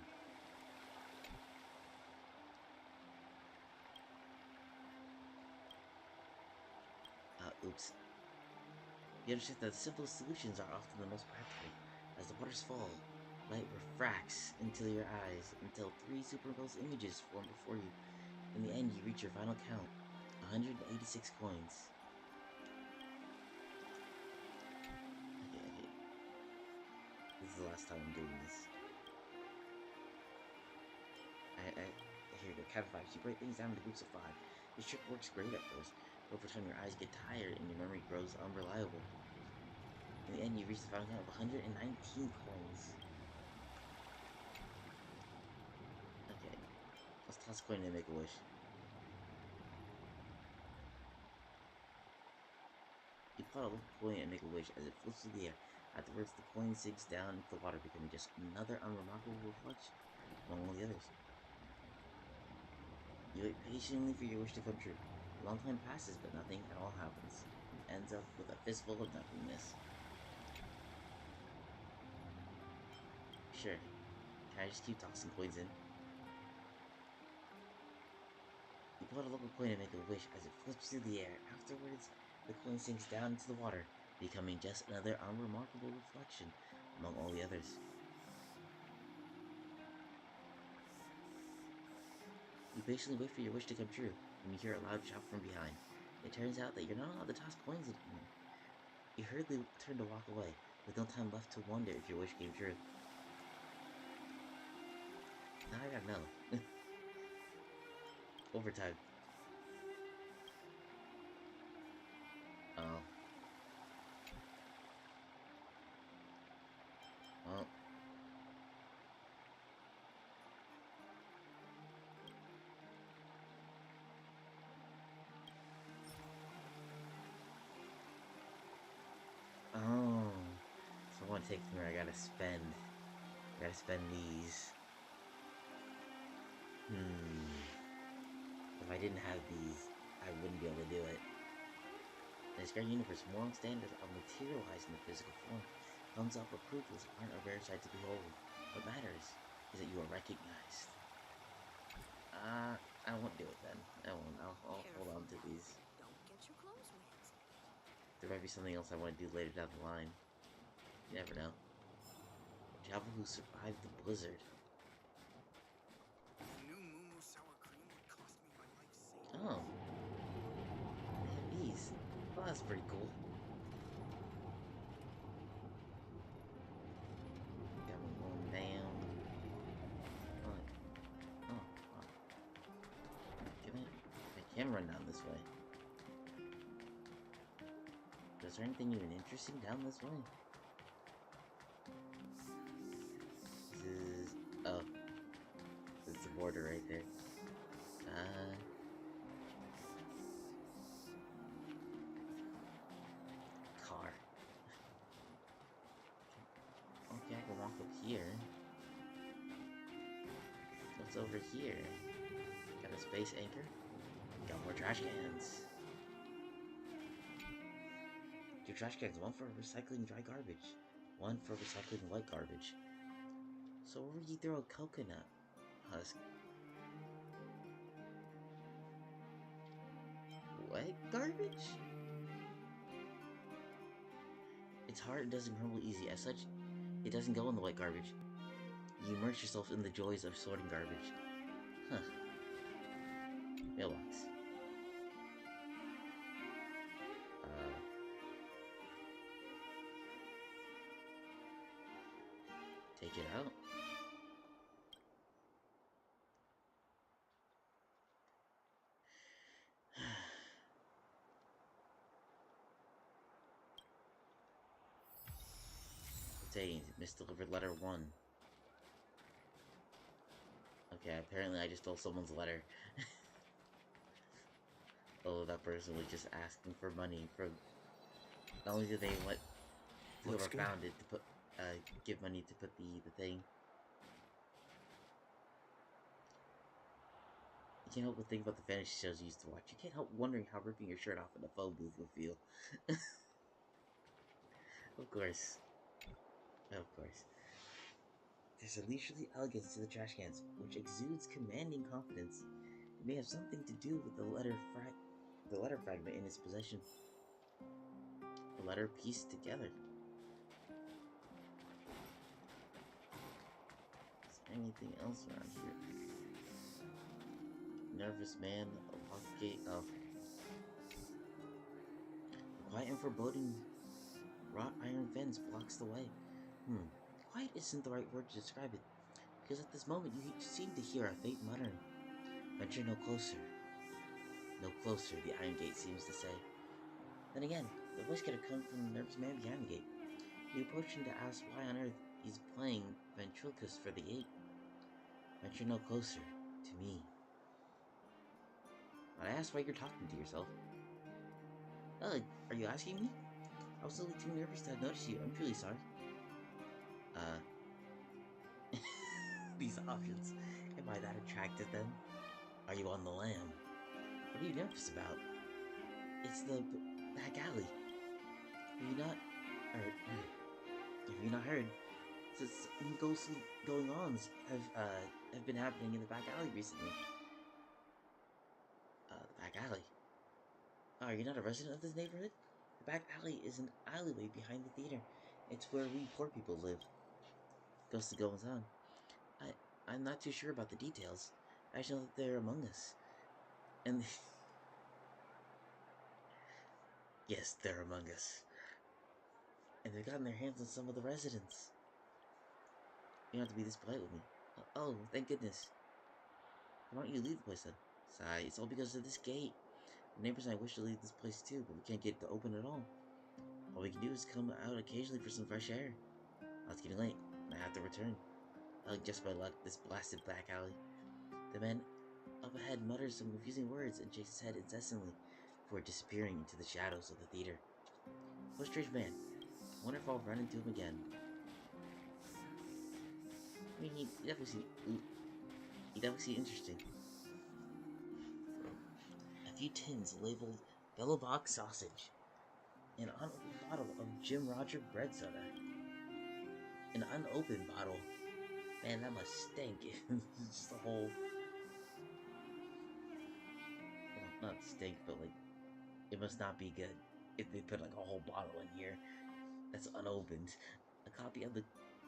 Oops. You understand that the simplest solutions are often the most practical. As the waters fall, light refracts into your eyes until 3 superimposed images form before you. In the end, you reach your final count, 186 coins. Okay. This is the last time I'm doing this. Here it a count of 5. You break things down into groups of 5. This trick works great at first, but over time your eyes get tired and your memory grows unreliable. In the end, you reach the final count of 119 coins. Okay, let's toss a coin and make a wish. You pull out a little coin and make a wish as it floats through the air. Afterwards, the coin sinks down into the water, becoming just another unremarkable reflection among all the others. You wait patiently for your wish to come true. A long time passes, but nothing at all happens. It ends up with a fistful of nothingness. Sure. Can I just keep tossing coins in? You pull out a local coin and make a wish as it flips through the air. Afterwards, the coin sinks down into the water, becoming just another unremarkable reflection among all the others. You patiently wait for your wish to come true when you hear a loud shout from behind. It turns out that you're not allowed to toss coins anymore. You hurriedly turn to walk away, with no time left to wonder if your wish came true. Now I gotta know. Overtime. Oh. Well. Oh. So I want to take them where I gotta spend. I gotta spend these. If I didn't have these, I wouldn't be able to do it. In this great universe, moral standards are materialized in the physical form. Thumbs up approvals aren't a rare sight to behold. What matters is that you are recognized. I won't do it then. I won't. I'll hold on to these. Don't get your clothes wet. There might be something else I want to do later down the line. You never know. Travel who survived the blizzard. New Moo sour cream would cost me my life savings. Oh. They have these. Well, that's pretty cool. Got me going down. Oh. I can run down this way. Is there anything even interesting down this way? This is... oh. There's the border right there. Car. Okay, I can walk up here. What's over here? Got a space anchor. Got more trash cans. Two trash cans, one for recycling dry garbage, one for recycling wet garbage. So where would you throw a coconut husk? Wet garbage? It's hard, it doesn't crumble easy. As such, it doesn't go in the wet garbage. You immerse yourself in the joys of sorting garbage. Huh. Mailbox. Take it out. Contained. Misdelivered letter 1. Okay, apparently I just stole someone's letter. Oh, that person was just asking for money from... Not only did they want whoever found it to put, give money to put the thing. You can't help but think about the fantasy shows you used to watch. You can't help wondering how ripping your shirt off in a phone booth would feel. Of course. Of course. There's a leisurely elegance to the trash cans, which exudes commanding confidence. It may have something to do with the letter fragment in its possession. A letter pieced together. Is there anything else around here? Nervous man, a locked gate. Oh. A quiet and foreboding wrought iron fence blocks the way. Quiet isn't the right word to describe it, because at this moment you seem to hear a faint muttering. Venture no closer. No closer, the iron gate seems to say. Then again, the voice could have come from the nervous man behind the gate. He approached him to ask why on earth he's playing ventriloquist for the gate. Venture no closer, to me. I asked why you're talking to yourself. Are you asking me? I was only too nervous to notice you. I'm truly sorry. These options. Am I that attracted then? Are you on the lam? What are you nervous about? It's the back alley. Have you not, have you not heard? Some ghostly going-ons have been happening in the back alley recently. The back alley. Are you not a resident of this neighborhood? The back alley is an alleyway behind the theater. It's where we poor people live. Ghostly goings-on. I'm not too sure about the details. I just know that they're among us. And yes, they're among us. And they've gotten their hands on some of the residents. You don't have to be this polite with me. Oh, thank goodness. Why don't you leave the place then? Sigh, it's all because of this gate. The neighbors and I wish to leave this place too, but we can't get it to open at all. All we can do is come out occasionally for some fresh air. Oh, it's getting late. I have to return. Just by luck, this blasted back alley. The man up ahead mutters some confusing words and shakes his head incessantly before disappearing into the shadows of the theater. What a strange man. I wonder if I'll run into him again. I mean, he definitely seemed interesting. A few tins labeled Bella Box sausage. An unopened bottle of Jim Roger bread soda. An unopened bottle. Man, that must stink. It's just a whole... Well, not stink, but like... It must not be good if they put like a whole bottle in here that's unopened. A copy of the...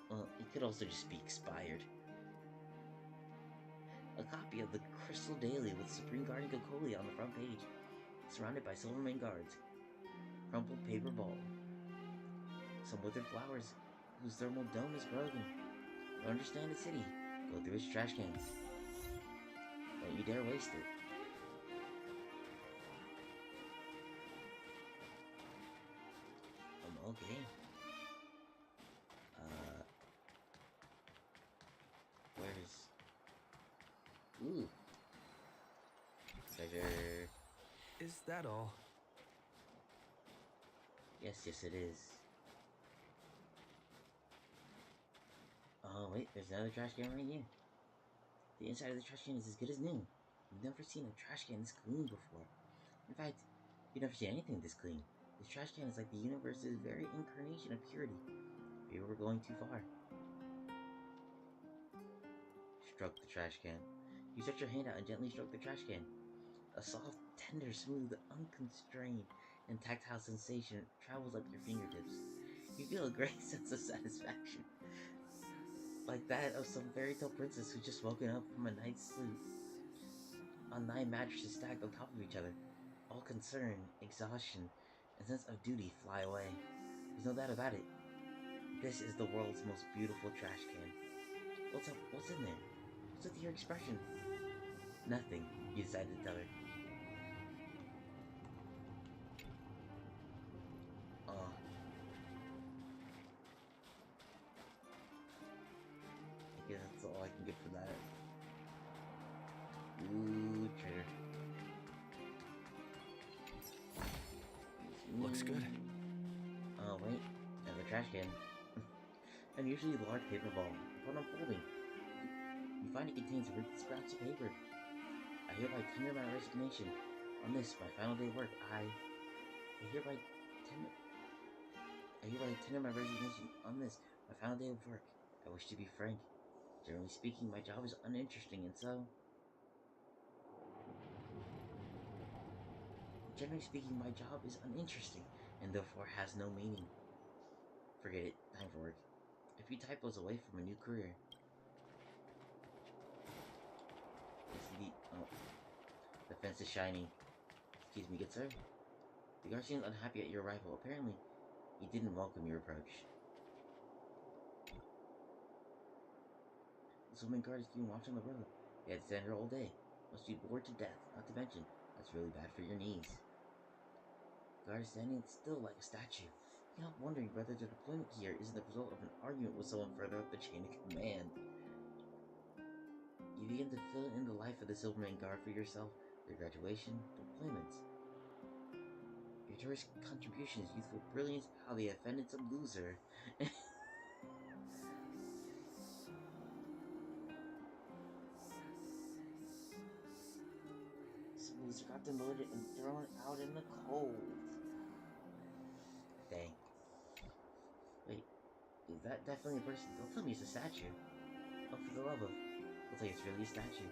Well, it could also just be expired. A copy of the Crystal Daily with Supreme Guardian Kokoli on the front page. Surrounded by Silvermane guards. Crumpled paper ball. Some withered flowers whose thermal dome is broken. Don't understand the city. Go through its trash cans. Don't you dare waste it. Okay. Where's... Ooh. Treasure. Is that all? Yes, it is. Oh, wait, there's another trash can right here. The inside of the trash can is as good as new. You've never seen a trash can this clean before. In fact, you've never seen anything this clean. This trash can is like the universe's very incarnation of purity. Maybe we're going too far. Stroke the trash can. You stretch your hand out and gently stroke the trash can. A soft, tender, smooth, unconstrained, and tactile sensation travels up your fingertips. You feel a great sense of satisfaction, like that of some fairy tale princess who's just woken up from a night's sleep. On 9 mattresses stacked on top of each other, all concern, exhaustion, and sense of duty fly away. There's no doubt about it. This is the world's most beautiful trash can. What's up? What's in there? What's with your expression? Nothing, you decided to tell her. I guess that's all I can get for that. Ooh, treasure. Looks good. Oh, wait. There's a trash can. Unusually large paper ball. Upon unfolding, you find it contains written scraps of paper. I hereby tender my resignation. On this, my final day of work, I hereby tender my resignation. On this, my final day of work, I wish to be frank. Generally speaking, my job is uninteresting, and so... Generally speaking, my job is uninteresting, and therefore has no meaning. Forget it. Time for work. A few typos away from a new career. Oh. The fence is shiny. Excuse me, good sir? The guard seems unhappy at your arrival. Apparently, he didn't welcome your approach. The swimming guard is keeping watch on the road. They had to stand here all day. Must be bored to death, not to mention, that's really bad for your knees. Guard standing still like a statue. You know, wondering whether the deployment here isn't the result of an argument with someone further up the chain of command. You begin to fill in the life of the Silverman Guard for yourself, their graduation, deployments. Your tourist contributions, youthful brilliance, how they offended some loser. Some loser got demoted and thrown out in the cold. Dang. Wait, is that definitely a person? Don't tell me it's a statue. Oh, for the love of... Looks like it's really a statue.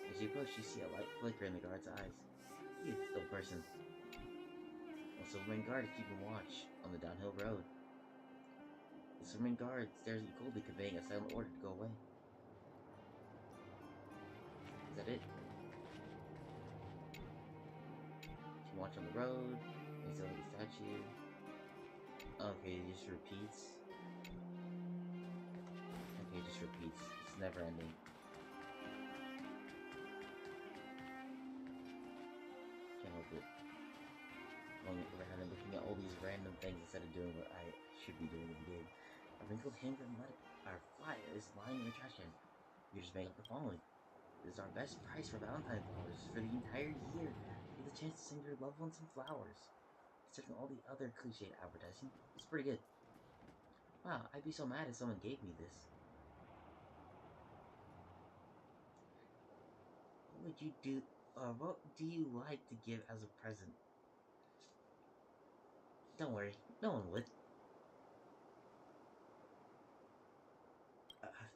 As you approach, you see a light flicker in the guard's eyes. You, the person. A Silverman Guard is keeping watch on the downhill road. The Silverman Guard stares at you coldly, conveying a silent order to go away. Is that it? You watch on the road. You see the statue. Okay, it just repeats. Okay, it just repeats. It's never ending. Can't help it. Going around and looking at all these random things instead of doing what I should be doing in the game. A wrinkled handgun flyer is lying in the trash can. You just make up the following. This is our best price for Valentine's flowers for the entire year. Get the chance to send your loved one some flowers. Considering all the other cliched advertising, it's pretty good. Wow, I'd be so mad if someone gave me this. What would you do? What do you like to give as a present? Don't worry, no one would.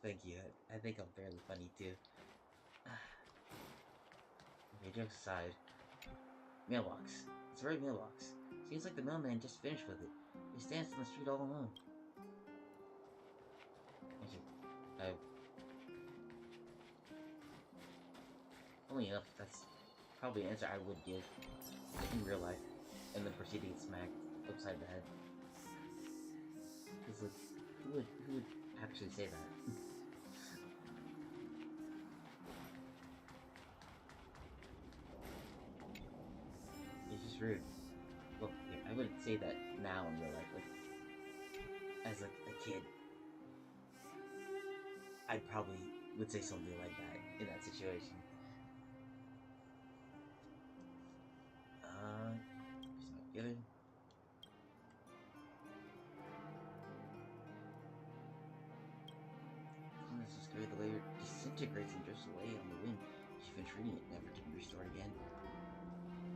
Thank you. I think I'm fairly funny too. Okay, jokes aside. Mailbox. It's the right mailbox. Seems like the mailman just finished with it. He stands on the street all alone. Actually, funnily enough, that's probably an answer I would give in real life, and then proceed to get smacked upside the head. Because, like, who would actually say that? It's just rude. Well, yeah, I wouldn't say that now in real life, like, as like a kid. I probably would say something like that in that situation. Just not good. This is great. The layer disintegrates and drifts away on the wind. She finished reading it, never to be restored again.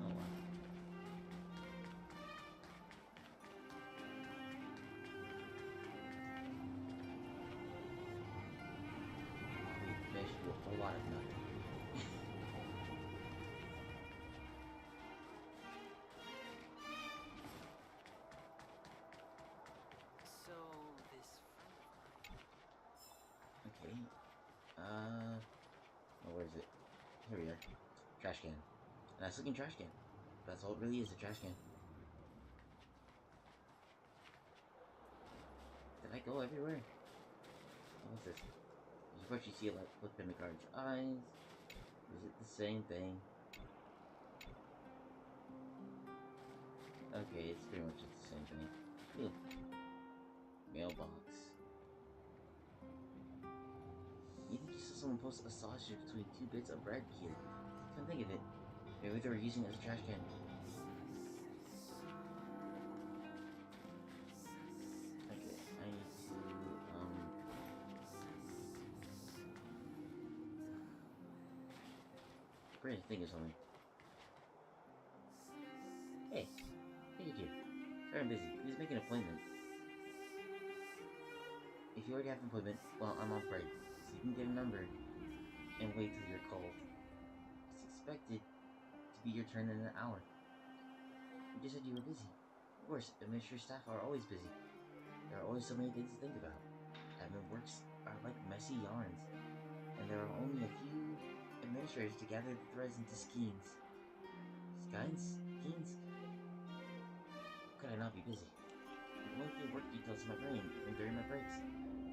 Oh wow. We managed to do a whole lot of nothing. So, this friend of Okay. Oh, where is it? Here we are. Trash can. A nice looking trash can. That's all it really is, a trash can. Did I go everywhere? Oh, what's this? Of course you see a look in the guard's eyes. Is it the same thing? Okay, it's pretty much just the same thing. Ooh. Mailbox. You think you saw someone post a sausage between two bits of bread here? Come think of it. Maybe they were using it as a trash can. Okay, I need to, pretty think of something. Hey, you do. Sorry I'm busy. Please make an appointment. If you already have an appointment, well, I'm on break, so you can get a number and wait till you're called. It's expected to be your turn in an hour. You just said you were busy. Of course, administrative staff are always busy. There are always so many things to think about. Admin works are like messy yarns, and there are only a few administrators to gather the threads into skeins. Skeins? Skeins? Could I not be busy? I'm going through work details in my brain, even during my breaks.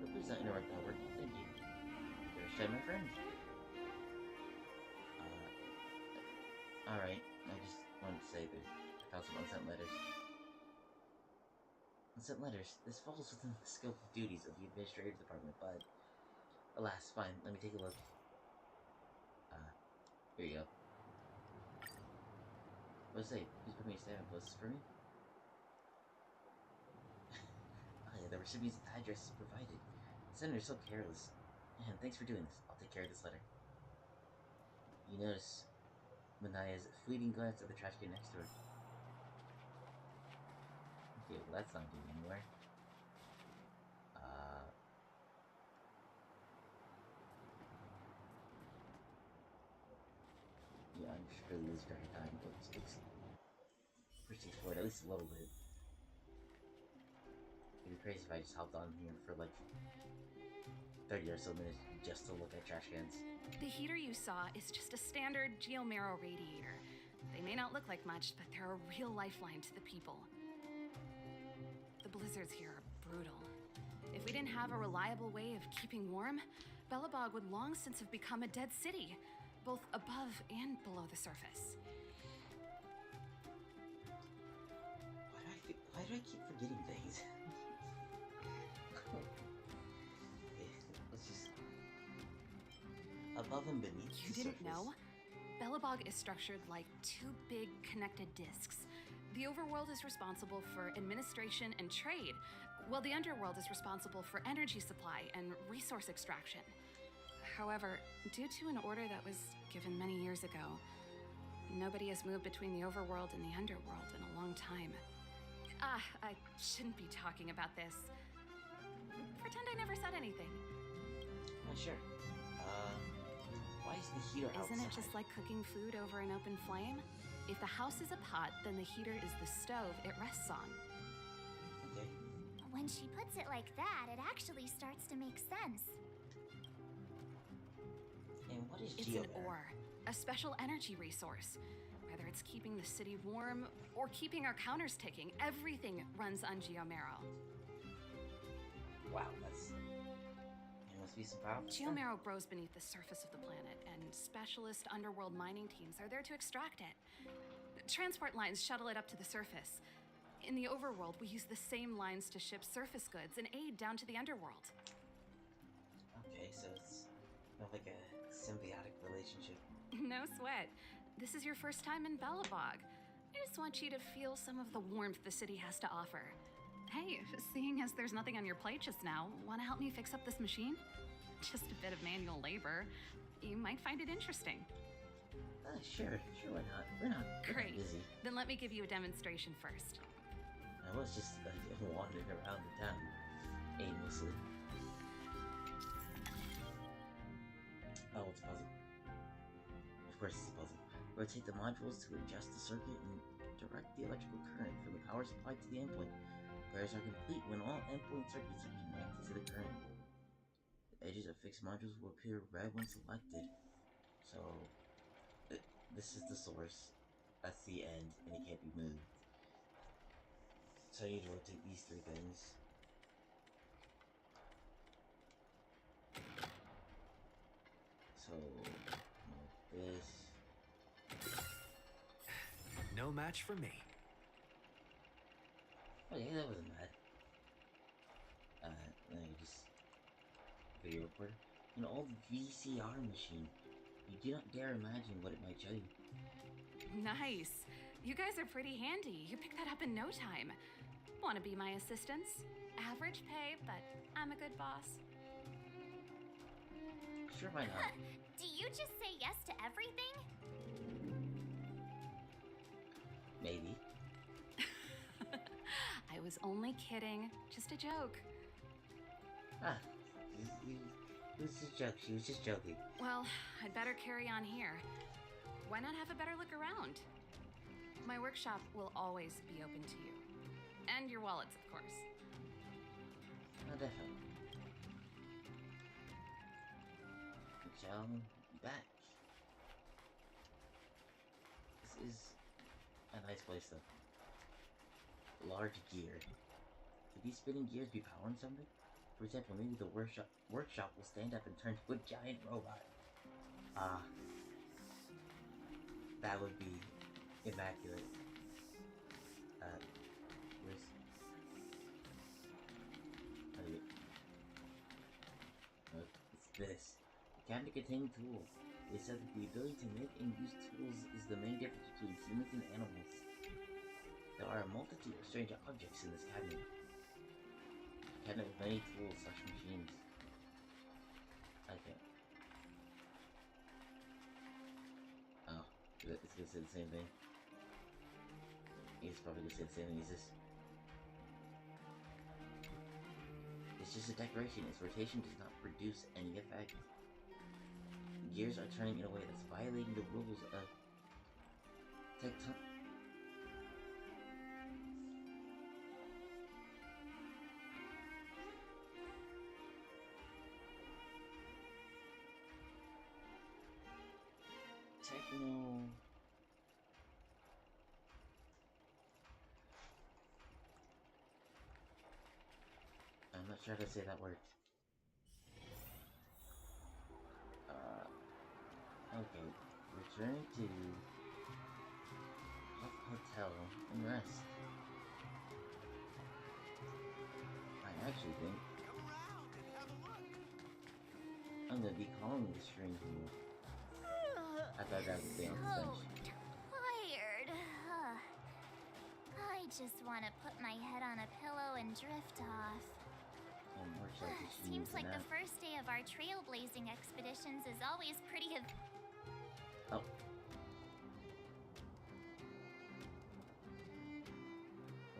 But please don't interrupt my work. Thank you. There's my friend. Alright, I just wanted to say that I found some unsent letters. Unsent letters. This falls within the scope of duties of the administrative department, but alas, fine. Let me take a look. Here you go. What does it say? Please put me a stamp. Was this for me? Oh yeah, the recipient's address is provided. The sender is so careless. And thanks for doing this. I'll take care of this letter. You notice Manaya's fleeting glance at the trash can next to her. Okay, well that's not going anywhere. Yeah, I'm just really losing track of time. Let's proceed forward at least a little bit. It'd be crazy if I just hopped on here for like 30 or so minutes just to look at trash cans. The heater you saw is just a standard geomarrow radiator. They may not look like much, but they're a real lifeline to the people. The blizzards here are brutal. If we didn't have a reliable way of keeping warm, Belobog would long since have become a dead city, both above and below the surface. Why do I keep forgetting things? Okay, let's just... Above and beneath You the didn't surface. know? Belobog is structured like two big connected disks. The overworld is responsible for administration and trade, while the underworld is responsible for energy supply and resource extraction. However, due to an order that was given many years ago, nobody has moved between the overworld and the underworld in a long time. I shouldn't be talking about this. Pretend I never said anything. Sure. Why is the heater outside? Isn't it just like cooking food over an open flame? If the house is a pot, then the heater is the stove it rests on. Okay. When she puts it like that, it actually starts to make sense. And what is It's an ore, a special energy resource. Whether it's keeping the city warm or keeping our counters ticking, everything runs on geomarrow. Wow, there must be some powerful stuff. Geomarrow grows beneath the surface of the planet, and specialist underworld mining teams are there to extract it. Transport lines shuttle it up to the surface. In the overworld, we use the same lines to ship surface goods and aid down to the underworld. Okay, so it's kind of like a symbiotic relationship. No sweat. This is your first time in Belobog. I just want you to feel some of the warmth the city has to offer. Hey, seeing as there's nothing on your plate just now, want to help me fix up this machine? Just a bit of manual labor. You might find it interesting. Sure, why not? We're not Great. busy. Then let me give you a demonstration first. I was just wandering around the town aimlessly. Oh, it's a puzzle. Of course it's a puzzle. Rotate the modules to adjust the circuit and direct the electrical current from the power supply to the endpoint. Repairs are complete when all endpoint circuits are connected to the current. The edges of fixed modules will appear red when selected. So, this is the source. That's the end, and it can't be moved. So I need to rotate these three things. So, like this. No match for me. Okay, that wasn't bad. Then I just video recorder. An old VCR machine. You do not dare imagine what it might show you. Nice. You guys are pretty handy. You picked that up in no time. Want to be my assistants? Average pay, but I'm a good boss. Sure, why not? Do you just say yes to everything? Maybe. I was only kidding. Just a joke. Ah, it was just a joke. She was just joking. Well, I'd better carry on here. Why not have a better look around? My workshop will always be open to you. And your wallets, of course. Oh, definitely. Shall be back. This is a nice place, though. Large gear. Could these spinning gears be powering something? For example, maybe the workshop will stand up and turn to a giant robot. Ah. That would be immaculate. Where's... It's this. The cabinet containing tools. They said that the ability to make and use tools is the main difference between humans and animals. There are a multitude of strange objects in this cabinet. A cabinet with many tools / machines. Okay. Oh, it's gonna say the same thing. He's probably gonna say the same thing as this. It's just a decoration. Its rotation does not produce any effect. Gears are turning in a way that's violating the rules of tecton. Techno. I'm not sure how to say that word. Okay. Return to hotel and rest. I actually think I'm gonna be calling this string here. I thought that was the on the bench. Tired. I just want to put my head on a pillow and drift off. And more shelter Seems like the first day of our trailblazing expeditions is always pretty. Oh.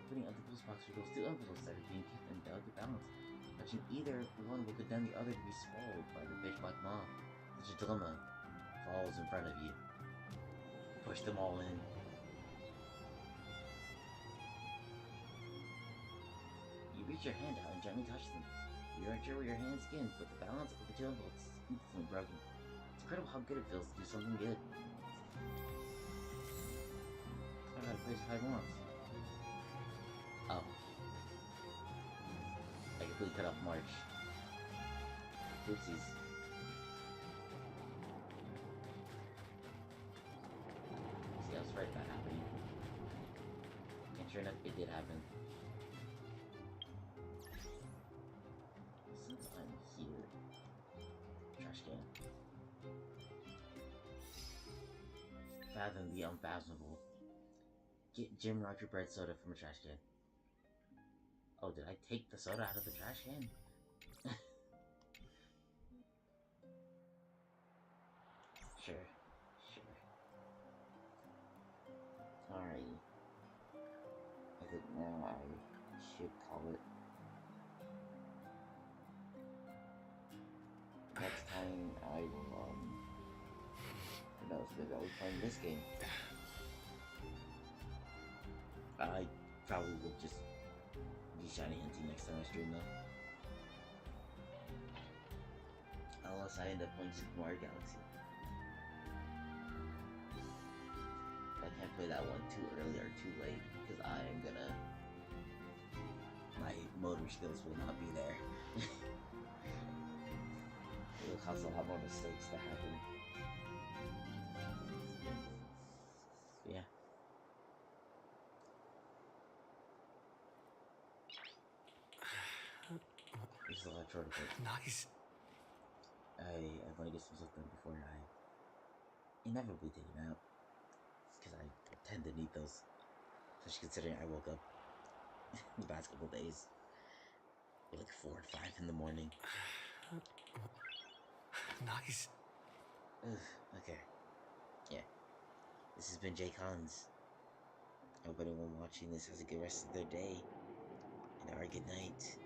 Opening up the post box reveals two envelopes that are being kept in delicate balance. Touching either one will condemn the other to be swallowed by the pitch black maw. Such a dilemma falls in front of you. Push them all in. You reach your hand out and gently touch them. You aren't sure where your hand skins, but the balance of the two envelopes is instantly broken. It's incredible how good it feels to do something good. I got a place to hide once. Oh. I completely cut off March. Oopsies. See, I was right about happening. And sure enough, it did happen. Since I'm here... Trash can. Fathom the unfathomable. Get Jim Roger bread soda from a trash can. Oh, did I take the soda out of the trash can? Sure. Alright. I think now I should call it. Next time I will, who knows, maybe I'll be playing this game. I probably would just be shiny hunting next time I stream though. Unless I end up playing Super Mario Galaxy. I can't play that one too early or too late because I am gonna... my motor skills will not be there. It will cause a lot more mistakes to happen. Yeah. This is a lot shorter, but Nice. I want to get some stuff done before I inevitably take a nap. Because I tend to need those. Especially considering I woke up the past couple days at like 4 or 5 in the morning. Nice. Ugh, okay. Yeah. This has been Jay Collins. I hope anyone watching this has a good rest of their day. And a good night.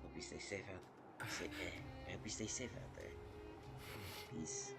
Hope you stay safe out. I hope you stay safe out there. Peace.